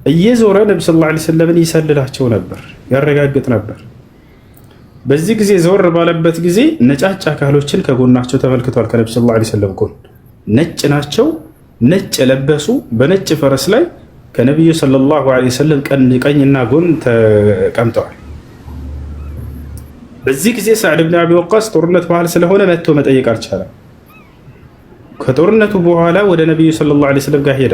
C: እየዞረ ነብዩ ሰለላሁ ዐለይሂ ወሰለምን ይሰልላቸው ነበር፣ ያረጋግጥ ነበር። በዚህ ጊዜ ዘወር ባለበት ጊዜ ነጫጭ አካሎችን ከጎናቸው ተመልክቷል። ከነብዩ ሰለላሁ ዐለይሂ ወሰለም ጎን ነጭ ናቸው፣ ነጭ የለበሱ በነጭ ፈረስ ላይ ከነቢዩ ሰለላሁ ዐለይሂ ወሰለም ቀኝና ጎን ተቀምጠዋል። በዚህ ጊዜ ሰዕድ ብን አቢ ወቃስ ጦርነት ባህል ስለሆነ መጥቶ መጠየቅ አልቻለም። ከጦርነቱ በኋላ ወደ ነቢዩ ሰለላሁ ዐለይሂ ወሰለም ጋር ሄደ።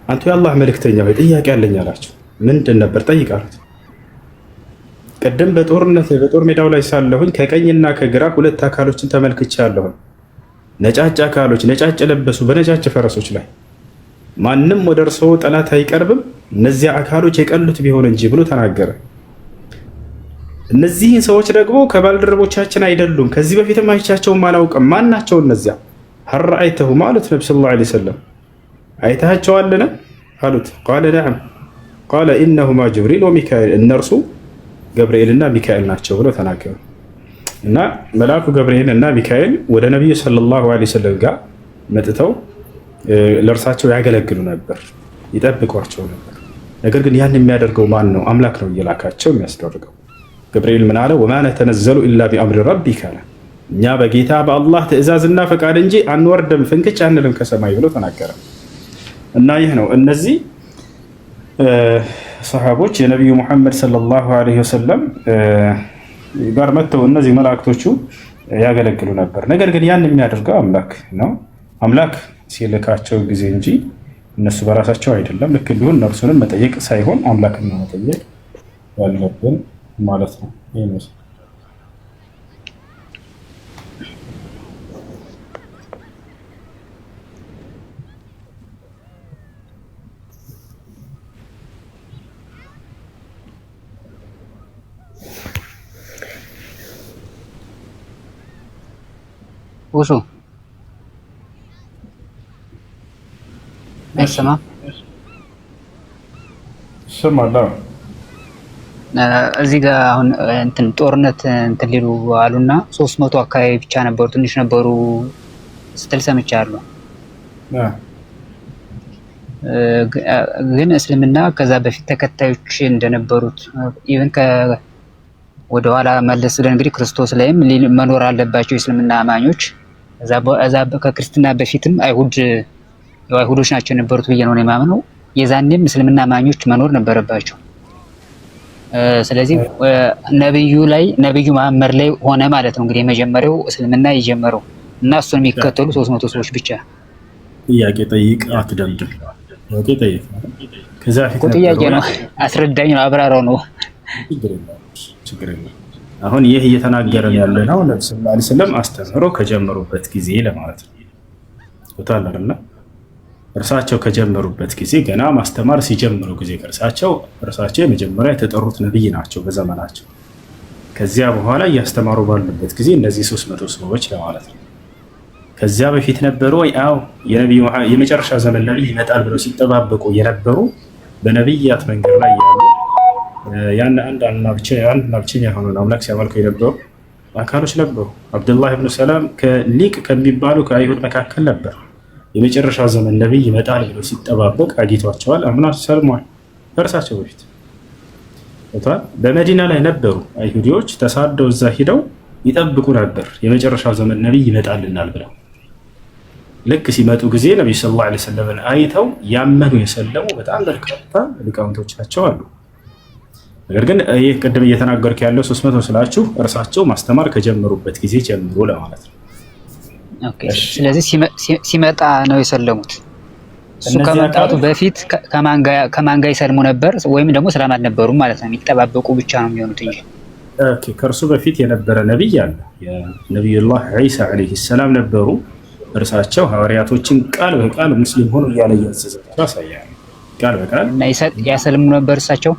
C: አንቱ የአላህ መልእክተኛ ሆይ ጥያቄ አለኝ አላቸው። ምንድን ነበር? ጠይቅ አሉት። ቀደም በጦር ሜዳው ላይ ሳለሁኝ ከቀኝና ከግራ ሁለት አካሎችን ተመልክቻለሁኝ። ነጫጭ አካሎች ነጫጭ ለበሱ በነጫጭ ፈረሶች ላይ ማንም ወደ እርስዎ ጠላት አይቀርብም እነዚያ አካሎች የቀሉት ቢሆን እንጂ ብሎ ተናገረ። እነዚህን ሰዎች ደግሞ ከባልደረቦቻችን አይደሉም፣ ከዚህ በፊትም አይቻቸውም አላውቅም። ማን ናቸው እነዚያ? ሀል ረአይተሁ ማለት ነብዩ ሰለላሁ ዐለይሂ ወሰለም አይታቸዋልን አሉት። ቃለ ነዓም ቃለ ኢነሁማ ጅብሪል ወሚካኤል፣ እነርሱ ገብርኤልና ሚካኤል ናቸው ብሎ ተናገሩ። እና መልአኩ ገብርኤል እና ሚካኤል ወደ ነቢዩ ሰለላሁ ዐለይሂ ወሰለም ጋር መጥተው ለእርሳቸው ያገለግሉ ነበር፣ ይጠብቋቸው ነበር። ነገር ግን ያን የሚያደርገው ማን ነው? አምላክ ነው እየላካቸው የሚያስደርገው። ገብርኤል ምን አለ? ወማ ነተነዘሉ ኢላ ቢአምሪ ረቢከ አለ። እኛ በጌታ በአላህ ትእዛዝና ፈቃድ እንጂ አንወርድም ፍንክች አንልም ከሰማይ ብሎ ተናገረ። እና ይህ ነው እነዚህ ሰሃቦች የነቢዩ ሙሐመድ ሰለላሁ ዐለይሂ ወሰለም ጋር መጥተው እነዚህ መላእክቶቹ ያገለግሉ ነበር። ነገር ግን ያን የሚያደርገው አምላክ ነው። አምላክ ሲልካቸው ጊዜ እንጂ እነሱ በራሳቸው አይደለም። ልክ እንዲሁ እነርሱንም መጠየቅ ሳይሆን አምላክን መጠየቅ ያለብን ማለት ነው። ይሄ ነው።
G: ውሱ አይሰማ
C: ስማላ
G: እዚህ ጋር አሁን እንትን ጦርነት እንትን ሊሉ አሉና 300 አካባቢ ብቻ ነበሩ፣ ትንሽ ነበሩ ስትል ሰምቻለሁ። ግን እስልምና ከዛ በፊት ተከታዮች እንደነበሩት ኢቭን ወደ ኋላ መለስ ብለን እንግዲህ ክርስቶስ ላይም መኖር አለባቸው የእስልምና አማኞች። እዛ ከክርስትና በፊትም አይሁዶች ናቸው የነበሩት ብዬ ነው የማምነው። የዛኔም እስልምና አማኞች መኖር ነበረባቸው። ስለዚህ ነብዩ መሐመድ ላይ ሆነ ማለት ነው እንግዲህ የመጀመሪያው እስልምና የጀመረው እና እሱን የሚከተሉ 300 ሰዎች ብቻ።
B: ጥያቄ ጠይቅ አትደምድም። ጠይቅ ከዛ ፊት
G: ጥያቄ ነው፣ አስረዳኝ ነው፣ አብራራው ነው።
B: ችግር የለም። አሁን ይህ እየተናገረን ያለ ነው ነብዩ ሰለላሁ ዐለይሂ ወሰለም አስተምህሮ ከጀመሩበት ጊዜ ለማለት ነው። ወታለርና እርሳቸው ከጀመሩበት ጊዜ ገና ማስተማር ሲጀምሩ ጊዜ እርሳቸው የመጀመሪያ የተጠሩት ነብይ ናቸው በዘመናቸው። ከዚያ በኋላ እያስተማሩ ባሉበት ጊዜ እነዚህ 300 ሰዎች ለማለት ነው። ከዚያ በፊት ነበሩ ወይ? አዎ የነብዩ የመጨረሻ ዘመን ነብይ ይመጣል ብለው ሲጠባበቁ የነበሩ በነብያት መንገድ ላይ ያሉ ያን አንድና ብቸኛ የሆነውን አምላክ ሲያመልኩ የነበሩ አካሎች ነበሩ። አብዱላህ ኢብኑ ሰላም ከሊቅ ከሚባሉ ከአይሁድ መካከል ነበር። የመጨረሻ ዘመን ነብይ ይመጣል ብለው ሲጠባበቅ አግኝቷቸዋል፣ አምና ሰልሟል። ከእርሳቸው በፊት በመዲና ላይ ነበሩ አይሁዲዎች ተሳደው እዛ ሂደው ይጠብቁ ነበር የመጨረሻው ዘመን ነብይ ይመጣልናል ብለው። ልክ ሲመጡ ጊዜ ነብዩ ሰለላሁ ዐለይሂ ወሰለም አይተው ያመኑ የሰለሙ በጣም በርካታ ሊቃውንቶቻቸው አሉ። ነገር ግን ይህ ቅድም እየተናገርኩ ያለው 300 ስላችሁ እርሳቸው ማስተማር ከጀመሩበት ጊዜ ጀምሮ ለማለት ነው።
G: ስለዚህ ሲመጣ ነው የሰለሙት። እሱ ከመምጣቱ በፊት ከማን ጋር ይሰልሙ ነበር? ወይም ደግሞ ሰላም አልነበሩም ማለት ነው፣ የሚጠባበቁ ብቻ ነው የሚሆኑት እንጂ።
B: ከእርሱ በፊት የነበረ ነብይ አለ። የነቢዩላህ ዒሳ ዐለይሂ ሰላም ነበሩ። እርሳቸው ሐዋርያቶችን ቃል በቃል ሙስሊም ሆኑ እያለ እያዘዛቸው ያሳያል። ቃል በቃል
G: እና ያሰልሙ ነበር እሳቸው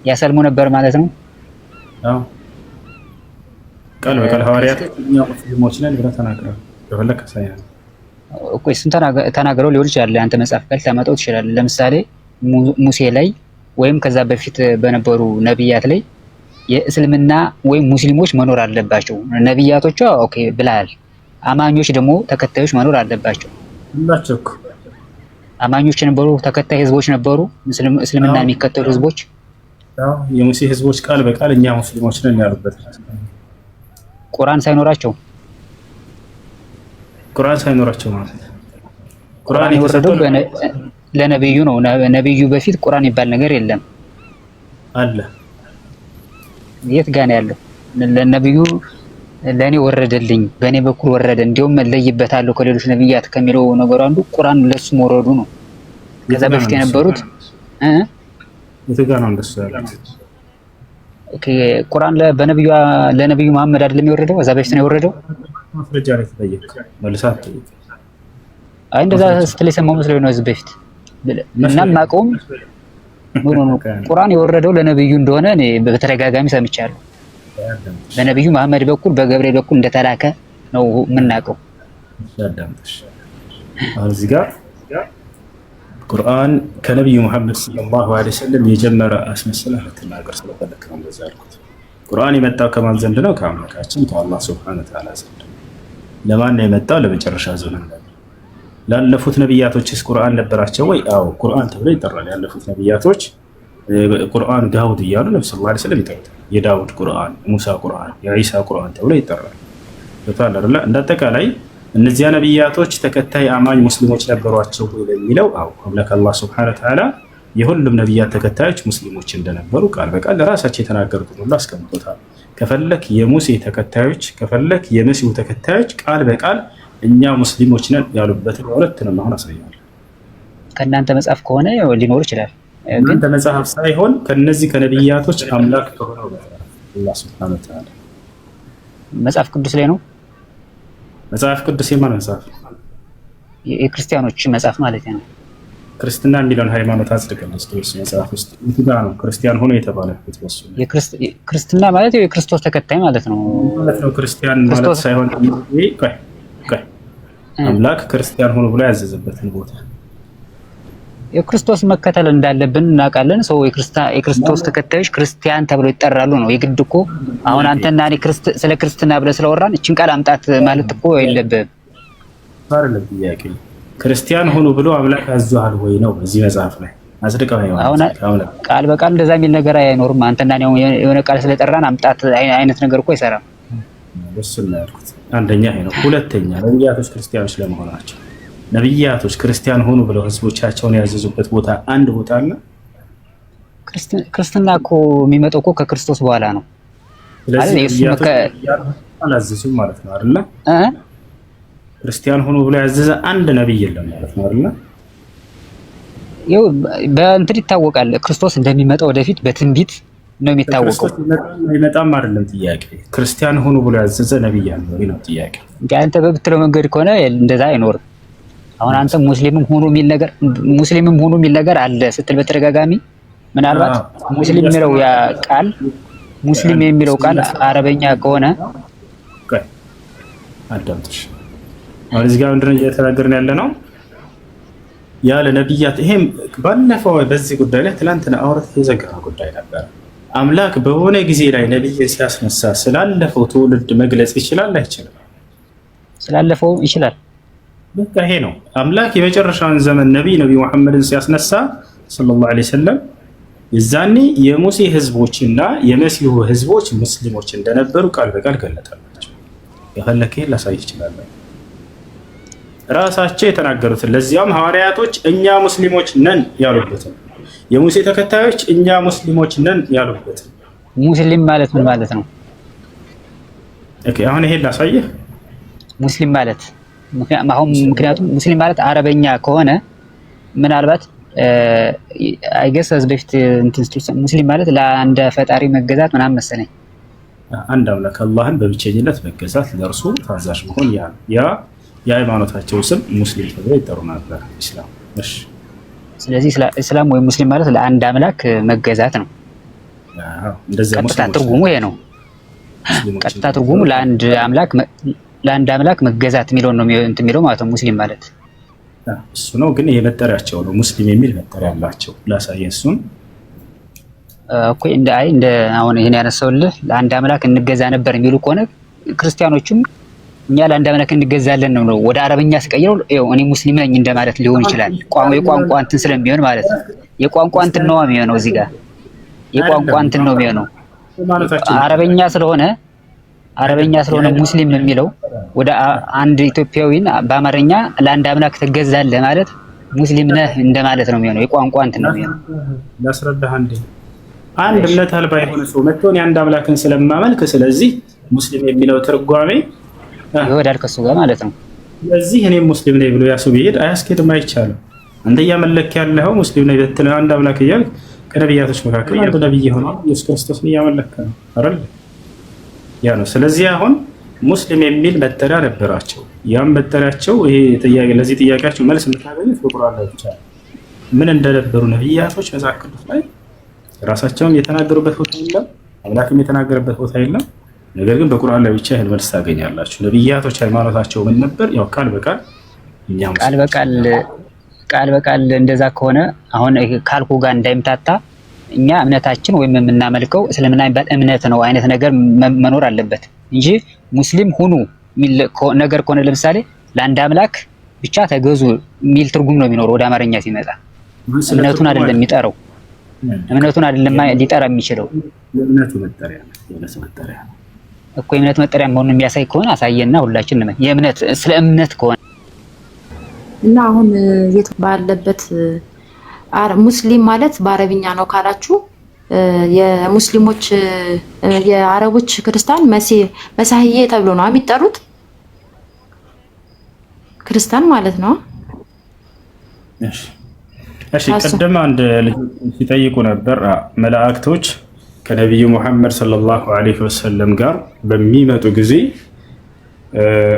G: ያሰልሙ ነበር ማለት ነው።
B: ቃል በቃል ሐዋርያት እኛ ሙስሊሞች ነን ብለው ተናግረው በፈለክ ሳይሆን
G: እኮ እሱን ተናግረው ሊሆን ይችላል። አንተ መጽሐፍ ቃል ታመጣው ትችላለህ። ለምሳሌ ሙሴ ላይ ወይም ከዛ በፊት በነበሩ ነብያት ላይ የእስልምና ወይም ሙስሊሞች መኖር አለባቸው። ነብያቶቹ ኦኬ ብለሃል። አማኞች ደግሞ ተከታዮች መኖር አለባቸው።
B: ሁላቸው
G: አማኞች ነበሩ፣ ተከታይ ህዝቦች ነበሩ፣ እስልምና የሚከተሉ ህዝቦች።
B: የሙሴ ህዝቦች ቃል በቃል እኛ ሙስሊሞች ነን ያሉበት
G: ቁርአን ሳይኖራቸው
B: ማለት
G: ቁርአን የወረደው ለነብዩ ነው። ነብዩ በፊት ቁርአን ይባል ነገር የለም
B: አለ።
G: የት ጋር ነው ያለው? ለነብዩ ለኔ ወረደልኝ፣ በኔ በኩል ወረደ፣ እንዲያውም ለይበታለሁ ከሌሎች ነብያት ከሚለው ነገር አንዱ ቁርአን ለሱ መውረዱ ነው። ከዛ በፊት የነበሩት
B: የት ጋር ነው እንደሱ ያለው?
G: ኦኬ ቁርአን ለነብዩ መሐመድ አይደለም የወረደው? እዛ በፊት ነው የወረደው።
B: ማስረጃ ላይ ተጠየቅ መልሳት ተጠየቅ።
G: አይ እንደዛ ስትል የሰማው መስሎኝ ነው እዚህ በፊት እና ማቆም ነው። ቁርአን የወረደው ለነብዩ እንደሆነ እኔ በተደጋጋሚ ሰምቻለሁ። በነብዩ መሐመድ በኩል በገብርኤል በኩል እንደተላከ ነው የምናውቀው።
B: እዚህ ጋር ቁርአን ከነብዩ መሐመድ ሰለላሁ ዐለይሂ ወሰለም የጀመረ አስመስለህ ልትናገር ስለፈለክ ነው እንደዛ ያልኩት። ቁርአን የመጣው ከማን ዘንድ ነው? ከአምላካችን ከአላህ ሱብሓነሁ ወተዓላ ዘንድ። ለማን ነው የመጣው? ለመጨረሻ ዘመን ነው። ላለፉት ነብያቶችስ ቁርአን ነበራቸው ወይ? አዎ ቁርአን ተብሎ ይጠራል። ያለፉት ነብያቶች ቁርአን ዳውድ እያሉ ነብዩ ሰለላሁ ዐለይሂ ወሰለም ይጠሩታል። የዳውድ ቁርአን፣ ሙሳ ቁርአን፣ የዒሳ ቁርአን ተብሎ ይጠራል። ተታለለ እንዳጠቃላይ እነዚያ ነብያቶች ተከታይ አማኝ ሙስሊሞች ነበሯቸው ወይ ለሚለው አዎ አምላክ አላህ ሱብሓነሁ ወተዓላ የሁሉም ነብያት ተከታዮች ሙስሊሞች እንደነበሩ ቃል በቃል ለራሳቸው የተናገሩት ሁሉ አስቀምጦታል። ከፈለክ የሙሴ ተከታዮች ከፈለክ የመሲሁ ተከታዮች ቃል በቃል እኛ ሙስሊሞች ነን ያሉበትን ሁለቱንም አሁን አሳያለሁ።
G: ከእናንተ መጽሐፍ ከሆነ ሊኖር ይችላል።
B: ከእናንተ መጽሐፍ ሳይሆን ከነዚህ ከነቢያቶች አምላክ ከሆነው አላህ ሱብሓነሁ ወተዓላ
G: መጽሐፍ ቅዱስ ላይ ነው።
B: መጽሐፍ ቅዱስ የማን መጽሐፍ?
G: የክርስቲያኖች መጽሐፍ ማለት ነው።
B: ክርስትና የሚለውን ሃይማኖት አጽድቀን እስኪ መጽሐፍ ውስጥ የትጋ ነው ክርስቲያን ሆኖ የተባለበት? በሱ
G: ክርስትና ማለት የክርስቶስ ተከታይ ማለት ነው
B: ማለት ነው። ክርስቲያን ማለት ሳይሆን አምላክ ክርስቲያን ሆኖ ብሎ ያዘዘበትን ቦታ
G: የክርስቶስ መከተል እንዳለብን እናውቃለን። ሰው የክርስቶስ ተከታዮች ክርስቲያን ተብለው ይጠራሉ ነው። የግድ እኮ አሁን አንተና እኔ ስለ ክርስትና ብለህ ስለወራን እችን ቃል አምጣት ማለት እኮ የለብህም
B: አይደለም። ጥያቄ ክርስቲያን ሆኖ ብሎ አምላክ አዟል ወይ ነው በዚህ መጽሐፍ ላይ አጽድቀው ነው።
G: አሁን ቃል በቃል እንደዛ የሚል ነገር አይኖርም። አንተና እኔ የሆነ ቃል ስለጠራን አምጣት አይነት ነገር እኮ አይሰራም።
B: እሱ ነው ያልኩት። አንደኛ ይሄ ነው። ሁለተኛ ነብያቶች ክርስቲያኖች ለመሆናቸው ነብያቶች ክርስቲያን ሆኑ ብለው ህዝቦቻቸውን ያዘዙበት ቦታ አንድ ቦታ አለ።
G: ክርስትና እኮ የሚመጣው እኮ ከክርስቶስ በኋላ ነው።
B: ስለዚህ አላዘዙም ማለት ነው አይደል? ክርስቲያን ሆኖ ብሎ ያዘዘ አንድ ነብይ የለም ማለት ነው አይደል?
G: ይኸው በእንትን ይታወቃል ክርስቶስ እንደሚመጣ ወደፊት በትንቢት ነው የሚታወቀው።
B: አይመጣም አይደለም ጥያቄ። ክርስቲያን ሆኖ ብሎ ያዘዘ ነብይ አለ ወይ ነው ጥያቄ።
G: አንተ በብትለው መንገድ ከሆነ እንደዛ አይኖርም። አሁን አንተ ሙስሊምም ሆኖ የሚል ነገር አለ ስትል በተደጋጋሚ ምናልባት ሙስሊም የሚለው ያ ቃል ሙስሊም የሚለው ቃል አረበኛ ከሆነ
B: አዳምጥሽ አሁን እዚህ ጋር ምንድነው እየተናገርን ያለ ነው? ያለ ነብያት ይሄም ባለፈው በዚህ ጉዳይ ላይ ትላንትና አውርተን የዘጋነው ጉዳይ ነበር። አምላክ በሆነ ጊዜ ላይ ነብይን ሲያስነሳ ስላለፈው ትውልድ መግለጽ ይችላል አይችልም?
G: ስላለፈው ይችላል።
B: በቃ ይሄ ነው አምላክ የመጨረሻውን ዘመን ነብይ መሐመድን ሲያስነሳ ሰለላሁ ዐለይሂ ወሰለም የዛኔ የሙሴ ህዝቦችና የመሲሁ ህዝቦች ሙስሊሞች እንደነበሩ ቃል በቃል ገለጠላቸው። የፈለከ ላሳይ ይችላል ራሳቸው የተናገሩትን ለዚያም ሐዋርያቶች እኛ ሙስሊሞች ነን ያሉበትን የሙሴ ተከታዮች እኛ ሙስሊሞች ነን ያሉበትን።
G: ሙስሊም ማለት ምን ማለት ነው?
B: ኦኬ አሁን ይሄን ላሳየህ።
G: ሙስሊም ማለት ምክንያቱም ሙስሊም ማለት አረበኛ ከሆነ ምናልባት አይገስ በፊት ሙስሊም ማለት ለአንድ ፈጣሪ መገዛት ምናምን መሰለኝ።
B: አንድ አምላክ አላህን በብቸኝነት መገዛት ለእርሱ ታዛዥ መሆን ያ የሃይማኖታቸው ስም ሙስሊም ተብሎ ይጠሩ ነበር ኢስላም። እሺ ስለዚህ
G: እስላም ወይ ሙስሊም ማለት ለአንድ አምላክ መገዛት ነው።
B: አዎ እንደዛ
G: ቀጥታ ትርጉሙ ይሄ ነው። ቀጥታ ትርጉሙ ለአንድ አምላክ መገዛት የሚለው ነው የሚለው ማለት ነው ሙስሊም ማለት
B: እሱ ነው። ግን የመጠሪያቸው ነው ሙስሊም የሚል መጠሪያ አላቸው። ላሳየህ እሱን
G: እኮ እንደ አሁን ይሄን ያነሳውልህ ለአንድ አምላክ እንገዛ ነበር የሚሉ ከሆነ ክርስቲያኖቹም እኛ ለአንድ አምላክ እንገዛለን ነው ወደ አረበኛ ሲቀይረው እኔ ሙስሊም ነኝ እንደማለት ሊሆን ይችላል። የቋንቋ እንትን ስለሚሆን ማለት ነው። የቋንቋ እንትን ነው የሚሆነው እዚህ ጋር የቋንቋ እንትን ነው የሚሆነው አረበኛ ስለሆነ ሙስሊም የሚለው ወደ አንድ ኢትዮጵያዊን በአማርኛ ለአንድ አምላክ ትገዛለህ ማለት ሙስሊም ነህ እንደማለት ነው የሚሆነው። የቋንቋ እንትን ነው የሚሆነው።
B: ላስረዳህ አንድ እምነት አልባ የሆነ ሰው መጥቶ አንድ አምላክን ስለማመልክ ስለዚህ ሙስሊም የሚለው ትርጓሜ
G: ይወዳል ከሱ ጋር ማለት ነው።
B: ስለዚህ እኔ ሙስሊም ነኝ ብሎ ያሱ ቢሄድ አያስኬድም፣ አይቻልም። አንተ እያመለክ ያለኸው ሙስሊም ነኝ ብትል አንድ አምላክ እያልክ ከነቢያቶች መካከል አንዱ ነብይ የሆነው ኢየሱስ ክርስቶስን እያመለክ ነው አይደል? ያ ነው። ስለዚህ አሁን ሙስሊም የሚል መጠሪያ ነበራቸው። ያም መጠሪያቸው ይሄ ጥያቄ ለዚህ ጥያቄያቸው መልስ የምታገኙት በቁርአን ላይ ብቻ ነው። ምን እንደነበሩ ነብያቶች መጽሐፍ ቅዱስ ላይ ራሳቸውም የተናገሩበት ቦታ የለም፣ አምላክም የተናገረበት ቦታ የለም። ነገር ግን በቁርአን ላይ ብቻ ይሄን መልስ ታገኛላችሁ። ነብያቶች ሃይማኖታቸው ምን ነበር? ያው ቃል በቃል እንደዛ ከሆነ አሁን ካልኩ ጋር እንዳይምታታ እኛ እምነታችን ወይም የምናመልከው እስልምና የሚባል እምነት ነው አይነት ነገር መኖር አለበት እንጂ ሙስሊም ሁኑ ነገር ከሆነ ለምሳሌ ለአንድ አምላክ ብቻ ተገዙ የሚል ትርጉም ነው የሚኖረው ወደ አማርኛ ሲመጣ። እምነቱን አይደለም የሚጠራው፣ እምነቱን አይደለም ሊጠራ የሚችለው። የእምነቱ መጠሪያ ነው
G: እኮ የእምነት መጠሪያ መሆኑን የሚያሳይ ከሆነ አሳየና ሁላችንም የእምነት ስለ እምነት ከሆነ
H: እና አሁን የት ባለበት ሙስሊም ማለት በአረብኛ ነው ካላችሁ የሙስሊሞች የአረቦች ክርስቲያን መሲህዬ ተብሎ ነው የሚጠሩት። ክርስቲያን ማለት ነው።
C: እሺ ቀደም አንድ ልጅ ሲጠይቁ ነበር መላእክቶች ከነብዩ መሐመድ ሰለላሁ ዐለይሂ ወሰለም ጋር በሚመጡ ጊዜ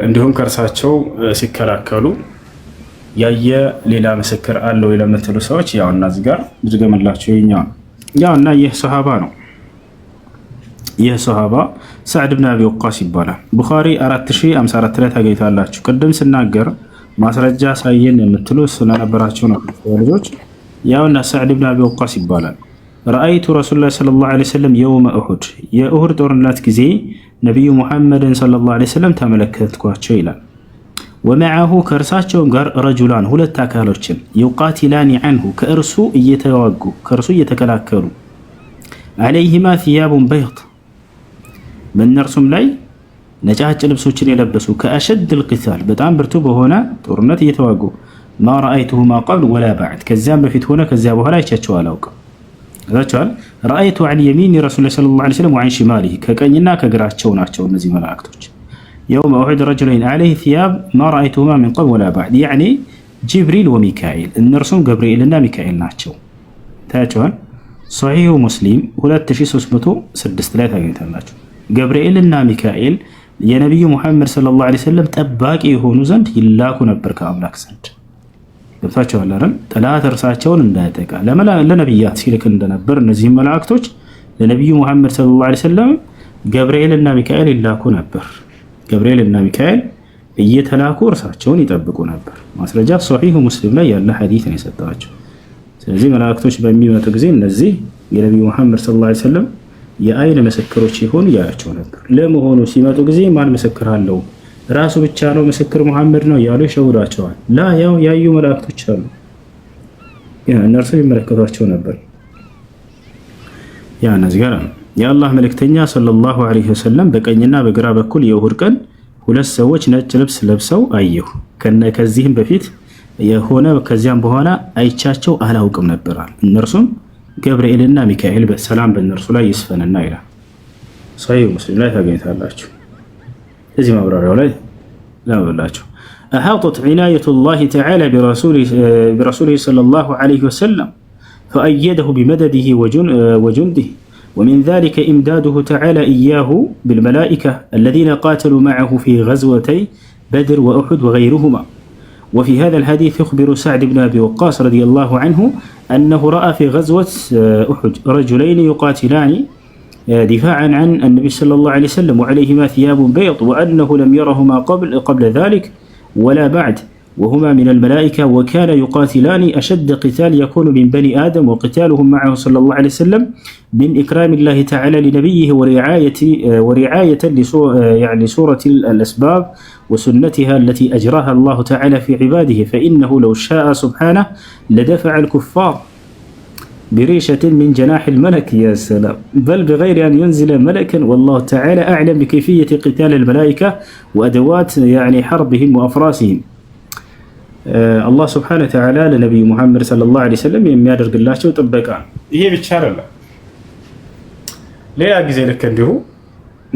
C: እንዲሁም ከእርሳቸው ሲከላከሉ ያየ ሌላ ምስክር አለው ለምትሉ ሰዎች ያውና እዚህ ጋር ድገምላችሁ ያውና ይህ ሱሐባ ነው። ይህ ሱሐባ ሰዕድ ብን አቢ ወቃስ ይባላል። ቡኻሪ 4054 ላይ ታገኙታላችሁ። ቅድም ስናገር ማስረጃ ሳይን የምትሉ ስለነበራችሁ ነው ልጆች። ያውና ሰዕድ ብን አቢ ወቃስ ይባላል። ረአይቱ ረሱሉላህ ሰለላሁ ዐለይሂ ወሰለም የውመ ኡሁድ የኡሁድ ጦርነት ጊዜ ነብዩ ሙሐመድን ሰለላሁ ዐለይሂ ወሰለም ተመለከትኳቸው ይላል። ወመዐሁ ከእርሳቸውም ጋር ረጁላን ሁለት አካሎችን ዩቃቲላኒ ዐንሁ ከእርሱ እየተዋጉ ከእርሱ እየተከላከሉ ዐለይሂማ ሲያቡን በይድ በእነርሱም ላይ ነጫጭ ልብሶችን የለበሱ ከአሸድ ልቂታል በጣም ብርቱ በሆነ ጦርነት እየተዋጉ ማ ረአይቱሁማ ቀብል ወላ ባዕድ ከዚያም በፊት ሆነ ከዚያ በኋላ አይቻቸው አላውቅም። ዛቻል ረአይቱ ዐን የሚኒ ረሱል ሰለላሁ ዐለይሂ ወሰለም ወዐን ሽማሊሂ ከቀኝና ከግራቸው ናቸው እነዚህ መላእክቶች። የውመ ኡሁድ ረጁለይን ዐለይሂ ሲያብ ማ ረአይቱሁማ ሚን ቀብል ወላ ባዕድ ያዕኒ ጅብሪል ወሚካኤል እነርሱም ገብርኤልና ሚካኤል ናቸው። ታያቸዋል። ሶሒሁ ሙስሊም 2306 ላይ ታገኝታላችሁ። ገብርኤልና ሚካኤል የነቢዩ ሙሐመድ ሰለላሁ ዐለይሂ ወሰለም ጠባቂ የሆኑ ዘንድ ይላኩ ነበር ከአምላክ ዘንድ። ገብታችኋል አይደል? ጠላት እርሳቸውን እንዳያጠቃ ለነቢያት ሲልክ እንደነበር እነዚህ መላእክቶች ለነቢዩ ሙሐመድ ሰለላሁ ዐለይሂ ወሰለም ገብርኤልና ሚካኤል ይላኩ ነበር። ገብርኤልና ሚካኤል እየተላኩ እርሳቸውን ይጠብቁ ነበር። ማስረጃ ሶሒሁ ሙስሊም ላይ ያለ ሐዲስ ነው የሰጣቸው። ስለዚህ መላእክቶች በሚመጡ ጊዜ እነዚህ የነቢዩ ሙሐመድ ሰለላሁ ዐለይሂ ወሰለም የአይን ምስክሮች ይሆኑ ያያቸው ነበር። ለመሆኑ ሲመጡ ጊዜ ማን ምስክር አለው? ራሱ ብቻ ነው ምስክር መሐመድ ነው ያሉ ይሸውዳቸዋል። ላ ያው ያዩ መላእክቶች አሉ፣ እነርሱ ይመለከቷቸው ነበር። ያ እነዚህ ጋር የአላህ መልእክተኛ ሰለላሁ ዐለይሂ ወሰለም በቀኝና በግራ በኩል የኡሁድ ቀን ሁለት ሰዎች ነጭ ልብስ ለብሰው አየሁ። ከዚህም በፊት የሆነ ከዚያም በኋላ አይቻቸው አላውቅም ነበራል። እነርሱም ገብርኤልና ሚካኤል በሰላም በእነርሱ ላይ ይስፈንና ይላል። ሶሒህ ሙስሊም ላይ ታገኝታላችሁ። እዚህ ማብራሪያው ላይ ላብላችሁ أحاطت عناية الله تعالى برسوله صلى الله عليه وسلم فأيده بمدده وجنده ومن ذلك إمداده تعالى إياه بالملائكة الذين قاتلوا معه في غزوتي بدر وأحد وغيرهما. وفي هذا الحديث يخبر سعد بن أبي وقاص رضي الله عنه أنه رأى في غزوة أحد رجلين يقاتلان دفاعا عن النبي صلى الله عليه وسلم وعليهما ثياب بيض وأنه لم يرهما قبل ذلك ولا بعد وهما من الملائكة وكان يقاتلان أشد قتال يكون من بني آدم وقتالهم معه صلى الله عليه وسلم من إكرام الله تعالى لنبيه ورعاية لسورة الأسباب وسنتها التي أجراها الله تعالى في عباده فإنه لو شاء سبحانه لدفع الكفار بريشة من جناح الملك يا سلام بل بغير أن ينزل ملكا والله تعالى أعلم بكيفية قتال الملائكة وأدوات حربهم وأفراسهم. الله سبحانه وتعالى لنبي محمد صلى الله عليه وسلم يميادر قلاشه طبقا ይሄ ብቻ አይደለም። ሌላ ጊዜ ልክ እንዲሁ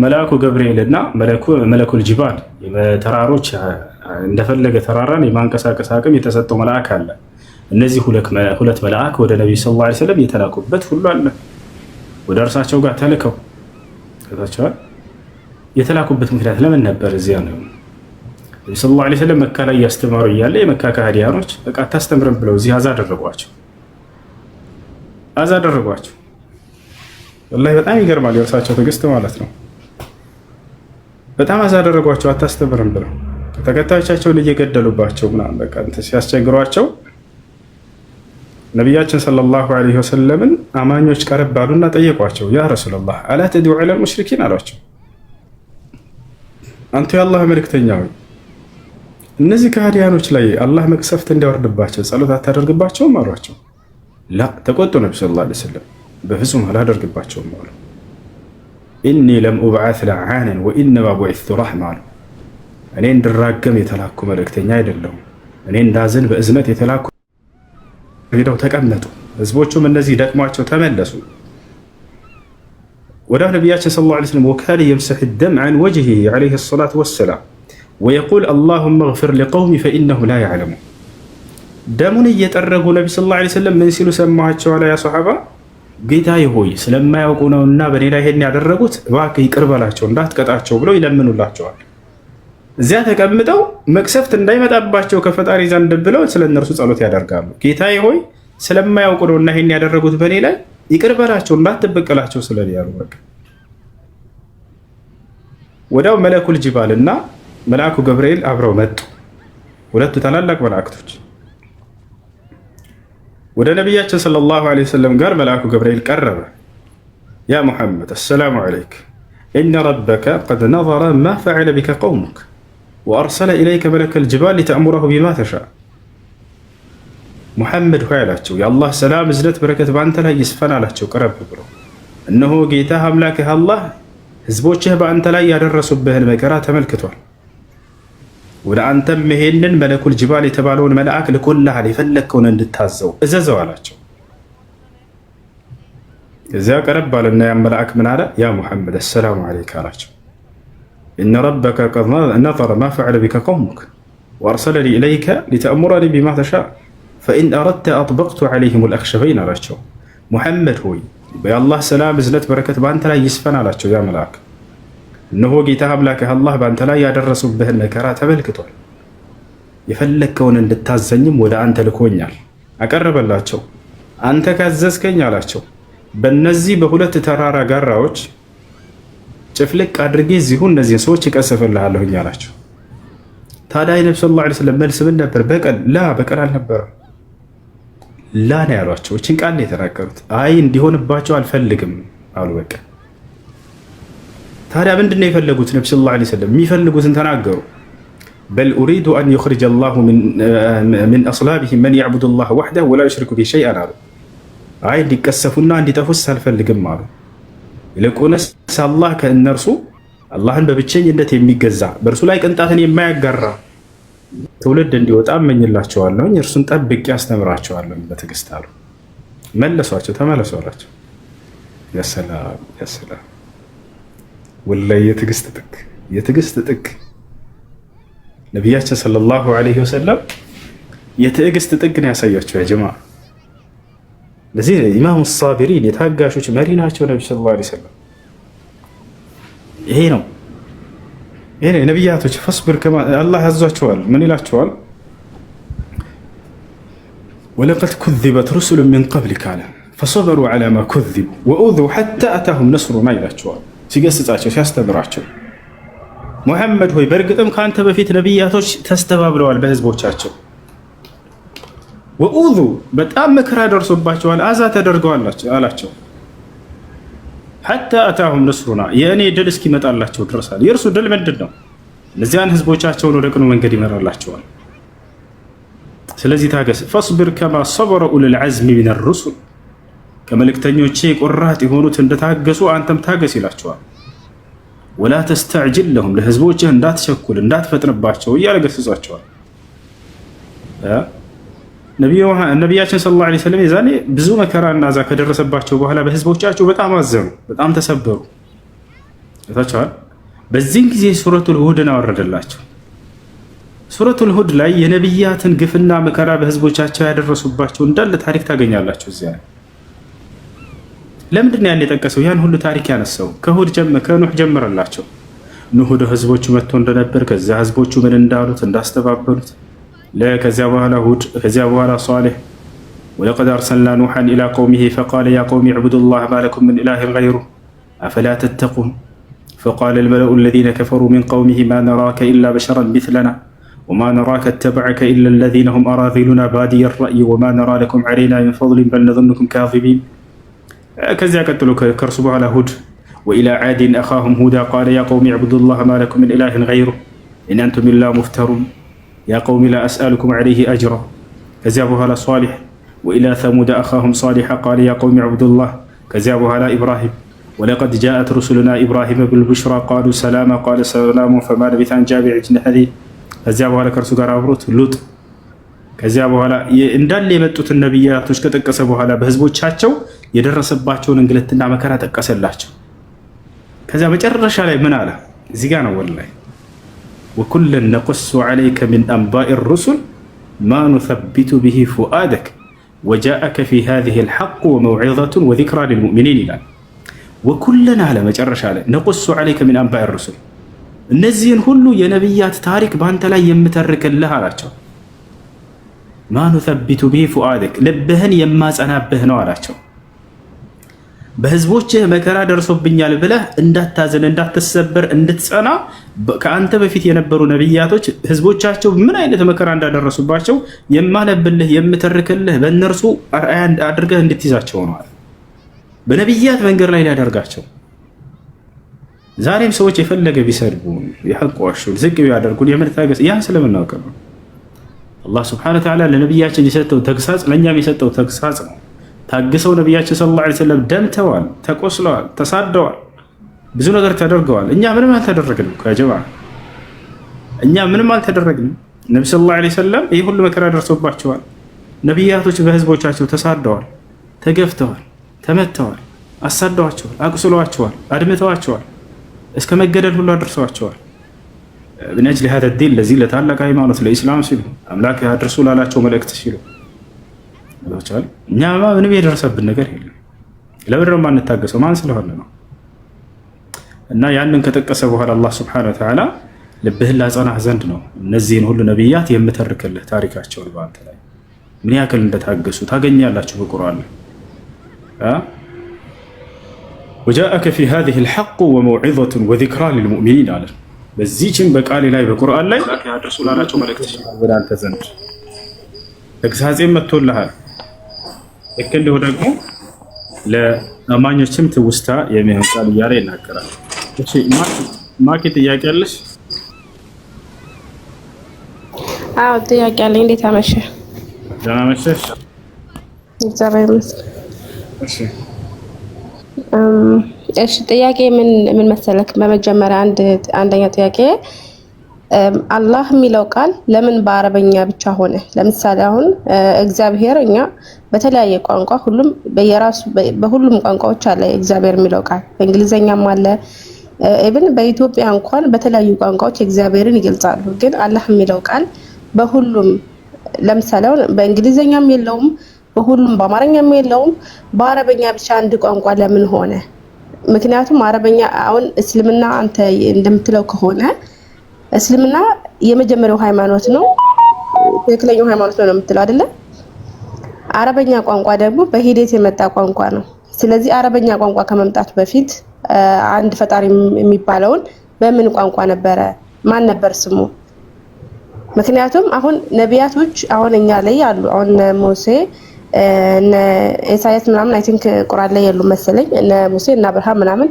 C: መልአኩ ገብርኤልና መለኩል ጅባል ተራሮች እንደፈለገ ተራራን የማንቀሳቀስ አቅም የተሰጠው መልአክ አለ። እነዚህ ሁለት መልአክ ወደ ነብዩ ሰለላሁ ዐለይሂ ወሰለም የተላኩበት ሁሉ አለ። ወደ እርሳቸው ጋር ተልከው ከታቸዋል። የተላኩበት ምክንያት ለምን ነበር? እዚያ ነው ነብዩ ሰለላሁ ዐለይሂ ወሰለም መካ ላይ ያስተማሩ እያለ የመካ ካህዲያኖች በቃ አታስተምርም ብለው እዚህ አዛ አደረጓቸው። ወላሂ በጣም ይገርማል። የእርሳቸው ትዕግስት ማለት ነው። በጣም አዛ አደረጓቸው አታስተምርም ብለው ተከታዮቻቸውን እየገደሉባቸው ምናምን በቃ ሲያስቸግሯቸው ነቢያችን ሰለላሁ ዐለይሂ ወሰለምን አማኞች ቀረብ ባሉና ጠየቋቸው። ያ ረሱላህ አላ ተድዑ ዐለል ሙሽሪኪን አሏቸው። አንተ የአላህ መልእክተኛ ሆይ እነዚህ ከሃዲያኖች ላይ አላህ መቅሰፍት እንዲያወርድባቸው ጸሎት አታደርግባቸውም አሏቸው። ላ ተቆጡ። ነብዩ ሰለላሁ ዐለይሂ ወሰለም በፍጹም አላደርግባቸውም አሉ። ኢኒ ለም ኡብዓት ለዓናን ወኢነማ ቡዒስቱ ረሕማ አሉ። እኔ እንድራገም የተላኩ መልእክተኛ አይደለሁም፣ እኔ እንዳዝን በእዝነት የተላኩ። ሄደው ተቀመጡ። ህዝቦቹም እነዚህ ደክሟቸው ተመለሱ። ወደ ነቢያችን ሰለላሁ ዐለይሂ ወሰለም ወካለ የምሰሕ ደም ዐን ወጅሂ ዐለይሂ ሰላቱ ወሰላም ወየቁል አላሁመ እግፊር ሊቀውሚ ፈኢነሁም ላ ያዕለሙን። ደሙን እየጠረጉ ነቢ ሰለላሁ ዐለይሂ ወሰለም ምን ሲሉ ሰማኋቸው አለ ያ ሶሐባ፣ ጌታዬ ሆይ ስለማያውቁ ነውና በእኔ ላይ ይሄን ያደረጉት እባክህ ይቅር በላቸው እንዳትቀጣቸው ብለው ይለምኑላቸዋል። እዚያ ተቀምጠው መቅሰፍት እንዳይመጣባቸው ከፈጣሪ ዘንድ ብለው ስለ እነርሱ ጸሎት ያደርጋሉ። ጌታዬ ሆይ ስለማያውቁ ነውና ይሄን ያደረጉት በእኔ ላይ ይቅር በላቸው እንዳትበቀላቸው ስለኔ ያሉ። በቃ ወዲያው መለኩል ጅባል እና መልአኩ ገብርኤል አብረው መጡ። ሁለቱ ታላላቅ መላእክቶች ወደ ነቢያችን ሰለላሁ ዐለይሂ ወሰለም ጋር መልአኩ ገብርኤል ቀረበ። ያ ሙሐመድ አሰላሙ ዐለይክ ኢነ ረበከ ቀድ ነዘረ ማ ፈዐለ ቢከ ቀውሙክ ወአርሰለ ኢለይከ መለከል ጅባል ሊተእሙረሁ ቢማ ተሻእ። ሙሐመድ ሆይ አላቸው፣ የአላህ ሰላም እዝነት በረከት በአንተ ላይ ይስፈን አላቸው። ቀረብ ብሎ እነሆ ጌታህ አምላክህ አላህ ህዝቦችህ በአንተ ላይ ያደረሱብህን መከራ ተመልክቷል። ወደ አንተም ይሄንን መለኩል ጅባል የተባለውን መልአክ ልኮልሃል፣ የፈለግከውን እንድታዘው እዘዘው አላቸው። እዚያ ቀረብ አለና ያ መልአክ ምን አለ? ያ ሙሐመድ አሰላሙ ዐለይከ አላቸው። ኢነ ረበከ ቀድ ነዘረ ማ ፈዐለ ቢከ ቀውሙክ ወአርሰለኒ ኢለይከ ሊተእሙረኒ ቢማ ተሻእ ፈኢን አረድተ አጥበቅቱ ዐለይሂም አልአኽሸበይን አላቸው። ሙሐመድ ሆይ የአላህ ሰላም እዝነት በረከት በአንተ ላይ ይስፈን አላቸው። ያ መልአክ እነሆ ጌታ አምላክህ አላህ በአንተ ላይ ያደረሱብህን መከራ ተመልክቷል፣ የፈለግከውን እንድታዘኝም ወደ አንተ ልኮኛል። አቀረበላቸው። አንተ ካዘዝከኝ አላቸው በእነዚህ በሁለት ተራራ ጋራዎች ጭፍልቅ አድርጌ እዚሁ እነዚህን ሰዎች እቀስፍልሃለሁኝ አላቸው። ታዲያ ነብዩ ሰለላሁ ዐለይሂ ወሰለም መልስ ምን ነበር? በቀል አልነበረም። ላ ነው ያሏቸው። እችን ቃል ነው የተናገሩት። አይ እንዲሆንባቸው አልፈልግም አሉ። በቃ ታዲያ ምንድን ነው የፈለጉት? ነብዩ ሰለላሁ ዐለይሂ ወሰለም የሚፈልጉትን ተናገሩ። በል ኡሪዱ አን ዩኽሪጀ አላሁ ሚን አስላቢሂም መን ያዕቡዱ ላህ ወሕደሁ ወላ ዩሽሪኩ ቢሂ ሸይአን አሉ። አይ እንዲቀሰፉና እንዲጠፉስ አልፈልግም አሉ። ይልቁንስ አላህ ከእነርሱ አላህን በብቸኝነት የሚገዛ በእርሱ ላይ ቅንጣትን የማያጋራ ትውልድ እንዲወጣ እመኝላቸዋለሁኝ፣ እርሱን ጠብቄ አስተምራቸዋለሁ በትዕግስት አሉ። መለሷቸው። ተመለሱ አላቸው። ያሰላም ያሰላም። ወላሂ የትዕግስት ጥግ ነቢያችን ሰለላሁ ዐለይሂ ወሰለም የትዕግስት ጥግ ነው ያሳያቸው። ያ ጀማዓ ለዚህ ኢማሙ ሳቢሪን የታጋሾች መሪ ናቸው ነቢ ሰለላሁ ዐለይሂ ወሰለም። ይሄ ነው ነቢያቶች ፈስብር ከማ አላህ ያዟቸዋል። ምን ይላቸዋል? ወለቀድ ኩዚበት ሩሱሉ ሚን ቀብሊከ አለ ፈሰበሩ ዐላ ማ ኩዚቡ ወኡዙ ሐታ አታሁም ነስሩና ይላቸዋል። ሲገስጻቸው ሲያስተምራቸው ሙሐመድ ሆይ በእርግጥም ከአንተ በፊት ነቢያቶች ተስተባብለዋል በህዝቦቻቸው፣ ወኡዙ በጣም መከራ ደርሶባቸዋል፣ አዛ ተደርገዋል አላቸው። ሐታ አታሁም ነስሩና የእኔ ድል እስኪመጣላቸው ድረሳል። የእርሱ ድል ምንድን ነው? እነዚያን ህዝቦቻቸውን ወደ ቅኑ መንገድ ይመራላቸዋል። ስለዚህ ታገስ። ፈስብር ከማ ሰበረ ኡሉል ዐዝሚ ሚነ ሩሱል ከመልእክተኞቼ ቆራጥ የሆኑት እንደታገሱ አንተም ታገስ ይላቸዋል። ወላ ተስተዕጅል ለሁም ለህዝቦችህ እንዳትቸኩል እንዳትፈጥንባቸው እያለ ገስጿቸዋል። ነቢያችን ሰለላሁ ዐለይሂ ወሰለም የዛኔ ብዙ መከራና እዛ ከደረሰባቸው በኋላ በህዝቦቻቸው በጣም አዘኑ፣ በጣም ተሰበሩ። ታቻል በዚህን ጊዜ ሱረቱል ሁድን አወረደላቸው። ሱረቱል ሁድ ላይ የነቢያትን ግፍና መከራ በህዝቦቻቸው ያደረሱባቸው እንዳለ ታሪክ ታገኛላችሁ። እዚያ ለምንድን ነው ያን የጠቀሰው? ያን ሁሉ ታሪክ ያነሳው ከኑህ ጀመረላቸው። ኑህ ወደ ህዝቦቹ መጥቶ እንደነበር ከዚያ ህዝቦቹ ምን እንዳሉት እንዳስተባበሉት ከዚያ በኋላ ሁድ፣ ከዚያ በኋላ ሷሊህ ወለቀድ አርሰልና ኑሐን ኢላ ቀውሚሂ ፈቃለ ያ ቀውሚ ዕቡዱላህ ማ ለኩም ምን ኢላሂን ገይሩህ አፈላ ተተቁን ፈቃለ አልመለኡ አለዚነ ከፈሩ ሚን ቀውሚሂ ማ ነራከ ኢላ በሸረን ሚስለና ወማ ነራከ እተበዐከ ኢላ አለዚነ ሁም አራዚሉና ባዲየ ረእይ ወማ ነራ ለኩም ዐለይና ሚን ፈድሊን በል ነظኑኩም ካዚቢን። ከዚያ ቀጥሎ ከእርሱ በኋላ ሁድ ወኢላ ዓድን አኻሁም ሁዳ ቃለ ያ ቀውሚ ዕቡዱላህ ማ ለኩም ምን ኢላሂን ገይሩህ ኢን አንቱም ኢላ ሙፍተሩን ያ ቀውሚ ላ አስአሉኩም ዐለይሂ አጅራ። ከዚያ በኋላ ሷሊሕ ወኢላ ተሙድ አኻሁም ሷሊሐ ቃለ ያ ቀውሚ ዕቡዱላህ። ከዚያ በኋላ ኢብራሂም ወለቀድ ጃአት ሩሱሉና ኢብራሂመ ብልቡሽራ ቃሉ ሰላማ ቃለ ሰላሙ ፈማ ለቢተ አን ጃአ ቢዕጅሊን ሐኒዝ። ከዚያ በኋላ ከእርሱ ጋር አብሮት ሉጥ። ከዚያ በኋላ እንዳለ የመጡትን ነቢያቶች ከጠቀሰ በኋላ በህዝቦቻቸው የደረሰባቸውን እንግልትና መከራ ጠቀሰላቸው። ከዚያ መጨረሻ ላይ ምን አለ? እዚህ ጋ ነው ወላሂ
B: ወኩለን ነቁሱ ዐለይከ ሚን አንባኢ ሩሱል ማ ኑሰቢቱ ቢሂ ፉአደክ ወጃአከ ፊ ሃዚሂል ሐቅ ወመውዒዘቱን ወዚክራ ሊልሙእሚኒን ይላል። ወኩለን አለ መጨረሻ ላይ ነቁሱ ዐለይከ ሚን አንባኢ ሩሱል እነዚህን ሁሉ የነቢያት ታሪክ በአንተ ላይ የምተርክልህ አላቸው። ማ ኑሰቢቱ ቢሂ ፉአደክ ልብህን የማጸናብህ ነው አላቸው። በህዝቦችህ መከራ ደርሶብኛል ብለህ እንዳታዘን እንዳትሰበር እንድትጸና ከአንተ በፊት የነበሩ ነቢያቶች ህዝቦቻቸው ምን አይነት መከራ እንዳደረሱባቸው የማነብልህ የምተርክልህ በእነርሱ አርአያ አድርገህ እንድትይዛቸው ነው። በነቢያት መንገድ ላይ ሊያደርጋቸው። ዛሬም ሰዎች የፈለገ ቢሰድቡን ያቋሹን ዝቅ ቢያደርጉን የምንታገስ ያን ስለምናውቅ ነው። አላህ ሱብሓነሁ ወተዓላ ለነቢያችን የሰጠው ተግሳጽ ለእኛም የሰጠው ተግሳጽ ነው። ታግሰው ነቢያችን ሰለላሁ ዐለይሂ ወሰለም ደምተዋል፣ ተቆስለዋል፣ ተሳደዋል፣ ብዙ ነገር ተደርገዋል። እኛ ምንም አልተደረግንም። ከጀማ እኛ ምንም አልተደረግንም። ነቢ ሰለላሁ ዐለይሂ ወሰለም ይህ ሁሉ መከራ ደርሶባቸዋል። ነቢያቶች በህዝቦቻቸው ተሳደዋል፣ ተገፍተዋል፣ ተመተዋል፣ አሳደዋቸዋል፣ አቁስለዋቸዋል፣ አድምተዋቸዋል፣ እስከ መገደል ሁሉ አድርሰዋቸዋል። ምን አጅሊ هذا الدين ለዚህ ለታላቅ ሃይማኖት ለኢስላም ሲሉ አምላክ ያድርሱ ላላቸው መልእክት ሲሉ እኛማ ምንም የደረሰብን ነገር የለም። ለምን ነው የማንታገሰው? ማን ስለሆነ ነው? እና ያንን ከጠቀሰ በኋላ አላህ ሱብሓነሁ ወተዓላ ልብህን ላጸናህ ዘንድ ነው እነዚህን ሁሉ ነቢያት የምተርክልህ ታሪካቸውን በአንተ ላይ ምን ያክል እንደታገሱ ታገኛላችሁ በቁርአን ላይ። ወጃአከ ፊ ሃዚሂል ሐቅ ወመውዒዘቱን ወዚክራ ሊልሙእሚኒን አለ። በዚህችም በቃሌ ላይ በቁርአን ላይ ያደርሱ ላላቸው መልእክት ወደ አንተ ዘንድ ተግሳጼም መጥቶልሃል። ልክ እንዲሁ ደግሞ ለአማኞችም ትውስታ የሚሆን ቃል እያለ ይናገራል። እሺ ማኪ ጥያቄ አለሽ?
I: አዎ ጥያቄ አለኝ። እንዴት አመሸህ?
B: ደህና መሸሽ?
I: እግዚአብሔር ይመስገን።
B: እሺ
I: ጥያቄ ምን መሰለክ? በመጀመሪያ አንደኛ ጥያቄ አላህ የሚለው ቃል ለምን በአረበኛ ብቻ ሆነ? ለምሳሌ አሁን እግዚአብሔር እኛ በተለያየ ቋንቋ ሁሉም በየራሱ በሁሉም ቋንቋዎች አለ እግዚአብሔር የሚለው ቃል በእንግሊዘኛም አለ። ኢቭን በኢትዮጵያ እንኳን በተለያዩ ቋንቋዎች እግዚአብሔርን ይገልጻሉ። ግን አላህ የሚለው ቃል በሁሉም ለምሳሌ አሁን በእንግሊዘኛም የለውም፣ በሁሉም በአማርኛም የለውም፣ በአረበኛ ብቻ አንድ ቋንቋ ለምን ሆነ? ምክንያቱም አረበኛ አሁን እስልምና አንተ እንደምትለው ከሆነ እስልምና የመጀመሪያው ሃይማኖት ነው፣ ትክክለኛው ሃይማኖት ነው የምትለው አይደለ? አረበኛ ቋንቋ ደግሞ በሂደት የመጣ ቋንቋ ነው። ስለዚህ አረበኛ ቋንቋ ከመምጣቱ በፊት አንድ ፈጣሪ የሚባለውን በምን ቋንቋ ነበረ? ማን ነበር ስሙ? ምክንያቱም አሁን ነቢያቶች አሁን እኛ ላይ አሉ። አሁን ሙሴ እነ ኢሳያስ ምናምን አይ ቲንክ ቁርአን ላይ ያሉ መሰለኝ እነ ሙሴ እና አብርሃም ምናምን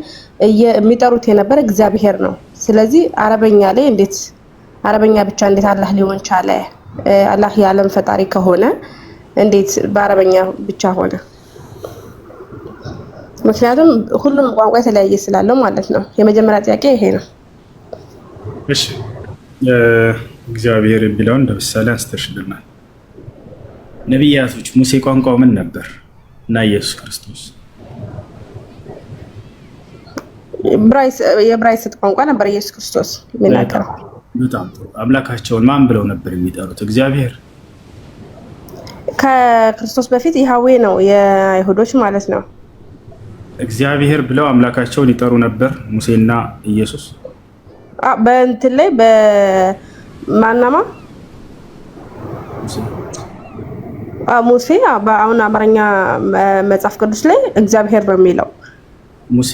I: የሚጠሩት የነበረ እግዚአብሔር ነው። ስለዚህ አረበኛ ላይ እንዴት አረበኛ ብቻ እንዴት አላህ ሊሆን ቻለ? አላህ የዓለም ፈጣሪ ከሆነ እንዴት በአረበኛ ብቻ ሆነ? ምክንያቱም ሁሉም ቋንቋ የተለያየ ስላለው ማለት ነው። የመጀመሪያ ጥያቄ ይሄ ነው።
B: እሺ እግዚአብሔር የሚለውን ለምሳሌ አንስተሽልናል። ነቢያቶች ሙሴ ቋንቋው ምን ነበር? እና ኢየሱስ ክርስቶስ
I: የዕብራይስጥ ቋንቋ ነበር ኢየሱስ ክርስቶስ የሚናገረው።
B: በጣም ጥሩ። አምላካቸውን ማን ብለው ነበር የሚጠሩት? እግዚአብሔር።
I: ከክርስቶስ በፊት ይሃዌ ነው የአይሁዶች ማለት ነው።
B: እግዚአብሔር ብለው አምላካቸውን ይጠሩ ነበር ሙሴና ኢየሱስ።
I: በእንትን ላይ በማናማ ሙሴ በአሁን አማርኛ መጽሐፍ ቅዱስ ላይ እግዚአብሔር ነው የሚለው።
B: ሙሴ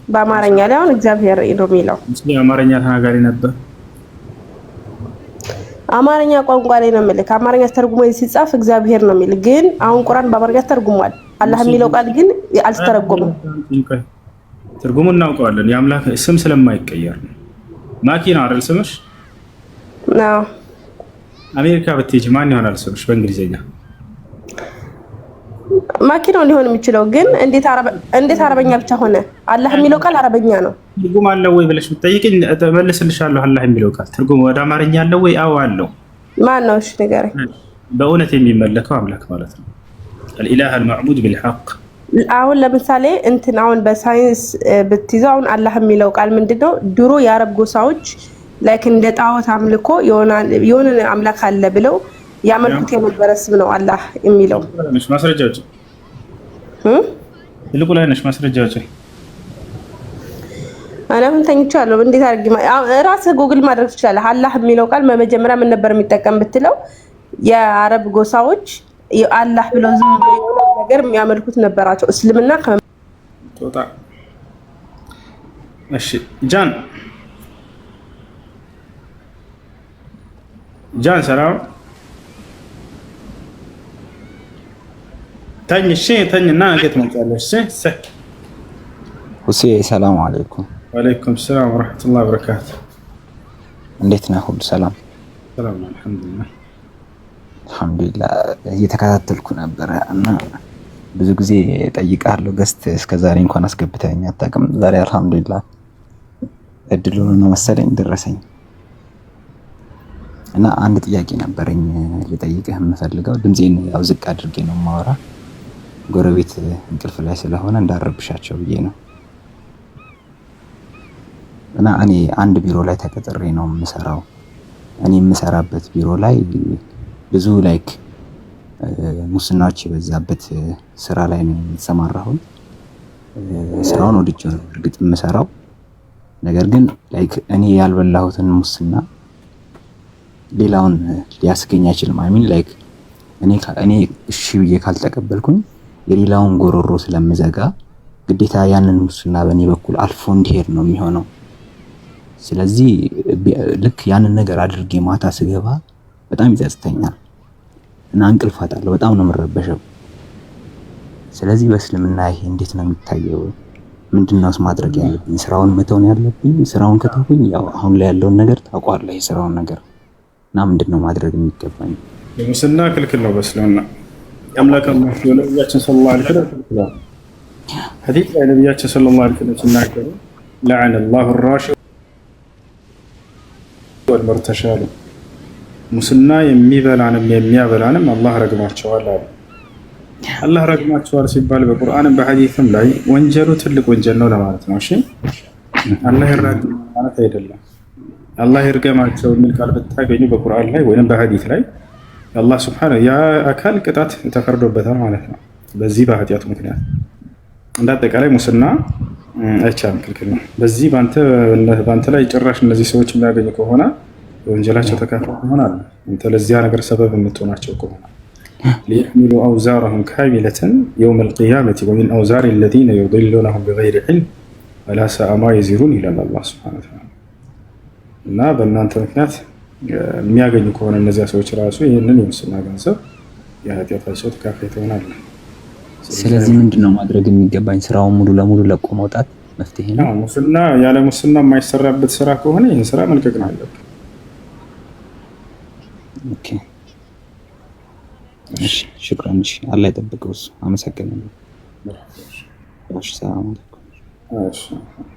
I: በአማርኛ ላይ አሁን እግዚአብሔር ነው የሚለው።
B: ሙሴ አማርኛ ተናጋሪ ነበር።
I: አማርኛ ቋንቋ ላይ ነው የሚል። ከአማርኛ ተርጉሞ ሲጻፍ እግዚአብሔር ነው የሚል። ግን አሁን ቁርአን በአማርኛ ተርጉሟል። አላህ የሚለው ቃል ግን አልተረጎመም።
B: ትርጉሙን እናውቀዋለን። የአምላክ ስም ስለማይቀየር ነው። ማኪና አይደል ስምሽ?
I: ነው።
B: አሜሪካ ብትሄጂ ማን ይሆናል ስምሽ በእንግሊዘኛ?
I: ማኪናው ሊሆን የሚችለው ግን እንዴት አረበኛ ብቻ ሆነ? አላህ የሚለው ቃል አረበኛ ነው።
B: ትርጉም አለው ወይ ብለሽ ብትጠይቅኝ እመልስልሻለሁ። አላህ የሚለው ቃል ትርጉም ወደ አማርኛ አለው ወይ? አዎ አለው። ማን ነው? እሺ ንገረኝ። በእውነት የሚመለከው አምላክ ማለት ነው። الإله المعبود بالحق።
I: አሁን ለምሳሌ እንትን አሁን በሳይንስ ብትይዘው አሁን አላህ የሚለው ቃል ምንድነው? ድሮ የአረብ ጎሳዎች ላይክ እንደ ጣዖት አምልኮ የሆነ አምላክ አለ ብለው ያመልኩት የነበረ ስም ነው አላህ የሚለው።
C: ማስረጃዎች ትልቁ ላይ ነሽ። ማስረጃዎች
I: አሁን ተኝቻለሁ። እንዴት አድርጊ ራስህ ጉግል ማድረግ ትችላለህ። አላህ የሚለው ቃል በመጀመሪያ ምን ነበር የሚጠቀም ብትለው የአረብ ጎሳዎች አላህ ብለው ዝም ብለው ነገር የሚያመልኩት ነበራቸው። እስልምና
C: ጦጣ። እሺ ጃን ሰላም ተኝ። እሺ ተኝና ነገ ትመጣለሽ። እሺ
J: ሁሴ ሰላም አለይኩም።
C: ወአለይኩም ሰላም ወራህመቱላሂ ወበረካቱ።
J: እንዴት ነህ? ሁሉ ሰላም?
C: ሰላም ነው አልሐምዱሊላህ።
J: አልሐምዱሊላህ እየተከታተልኩ ነበረ እና ብዙ ጊዜ ጠይቃለሁ። ገስት እስከዛሬ እንኳን አስገብተኸኝ አታውቅም። ዛሬ አልሐምዱሊላህ እድሉ ነው መሰለኝ ደረሰኝ እና አንድ ጥያቄ ነበረኝ ልጠይቅህ የምፈልገው። ድምጼን ያው ዝቅ አድርጌ ነው የማወራ፣ ጎረቤት እንቅልፍ ላይ ስለሆነ እንዳረብሻቸው ብዬ ነው። እና እኔ አንድ ቢሮ ላይ ተቀጥሬ ነው የምሰራው። እኔ የምሰራበት ቢሮ ላይ ብዙ ላይክ ሙስናዎች የበዛበት ስራ ላይ ነው የተሰማራሁት። ስራውን ወድጄው ነው እርግጥ የምሰራው። ነገር ግን ላይክ እኔ ያልበላሁትን ሙስና ሌላውን ሊያስገኝ አይችልም። አይ ሚን ላይክ እኔ እሺ ብዬ ካልተቀበልኩኝ የሌላውን ጎሮሮ ስለምዘጋ ግዴታ ያንን ሙስና በእኔ በኩል አልፎ እንዲሄድ ነው የሚሆነው። ስለዚህ ልክ ያንን ነገር አድርጌ ማታ ስገባ በጣም ይጸጽተኛል እና እንቅልፍ አጣለሁ። በጣም ነው የምረበሸው። ስለዚህ በእስልምና ይሄ እንዴት ነው የሚታየው? ምንድነውስ ማድረግ ያለብኝ? ስራውን መተው ነው ያለብኝ? ስራውን ከተውኩኝ ያው አሁን ላይ ያለውን ነገር ታውቀዋለህ፣ የስራውን ነገር እና ምንድነው ማድረግ የሚገባኝ?
C: ሙስና ክልክል ነው በእስልምና። አምላካችን ነብያችን ሰለላሁ ዐለይሂ ወሰለም ሐዲስ ላይ ነብያችን ሰለላሁ ዐለይሂ ወሰለም ሲናገሩ ለዐነ አላሁ الራሺ ወልመርተሻሉ፣ ሙስና የሚበላንም የሚያበላንም አላህ ረግማቸዋል አሉ። አላህ ረግማቸዋል ሲባል በቁርአንም በሐዲስም ላይ ወንጀሉ ትልቅ ወንጀል ነው ለማለት ነው። እሺ አላህ ይረግም ማለት አይደለም። አላህ ይርገማቸው የሚል ቃል ብታገኙ በቁርአን ላይ ወይም በሐዲስ ላይ አላህ ሱብሓነሁ ያ አካል ቅጣት ተፈርዶበታል ማለት ነው በዚህ በኃጢአቱ ምክንያት። እንዳጠቃላይ ሙስና አይቻልም፣ ክልክል ነው። በዚህ ባንተ ላይ ጭራሽ እነዚህ ሰዎች የሚያገኙ ከሆነ የወንጀላቸው ተካፋይ ትሆናለህ። አንተ ለዚያ ነገር ሰበብ የምትሆናቸው ከሆነ ሊየሕሚሉ አውዛረሁም ካሚለተን የውም አልቂያመቲ ወሚን አውዛሪ አለዚነ ዩድሉነሁም ቢገይሪ ዒልም አላ ሰአ ማ የዚሩን ይላል አላህ ሱብሓነሁ ወተዓላ። እና በእናንተ ምክንያት የሚያገኙ ከሆነ እነዚያ ሰዎች ራሱ ይህንን የሙስና ገንዘብ የኃጢአታቸው ተካፋይ ትሆናለህ።
J: ስለዚህ ምንድነው ማድረግ የሚገባኝ? ስራውን ሙሉ ለሙሉ ለቆ መውጣት መፍትሄ ነው?
C: ሙስና ያለ ሙስና የማይሰራበት ስራ ከሆነ ይህን ስራ መልቀቅ ነው አለብህ።
J: ኦኬ እሺ፣ ሽክራን። እሺ አላህ ይጠብቀው። አመሰግናለሁ። እሺ ሰላም አለይኩም።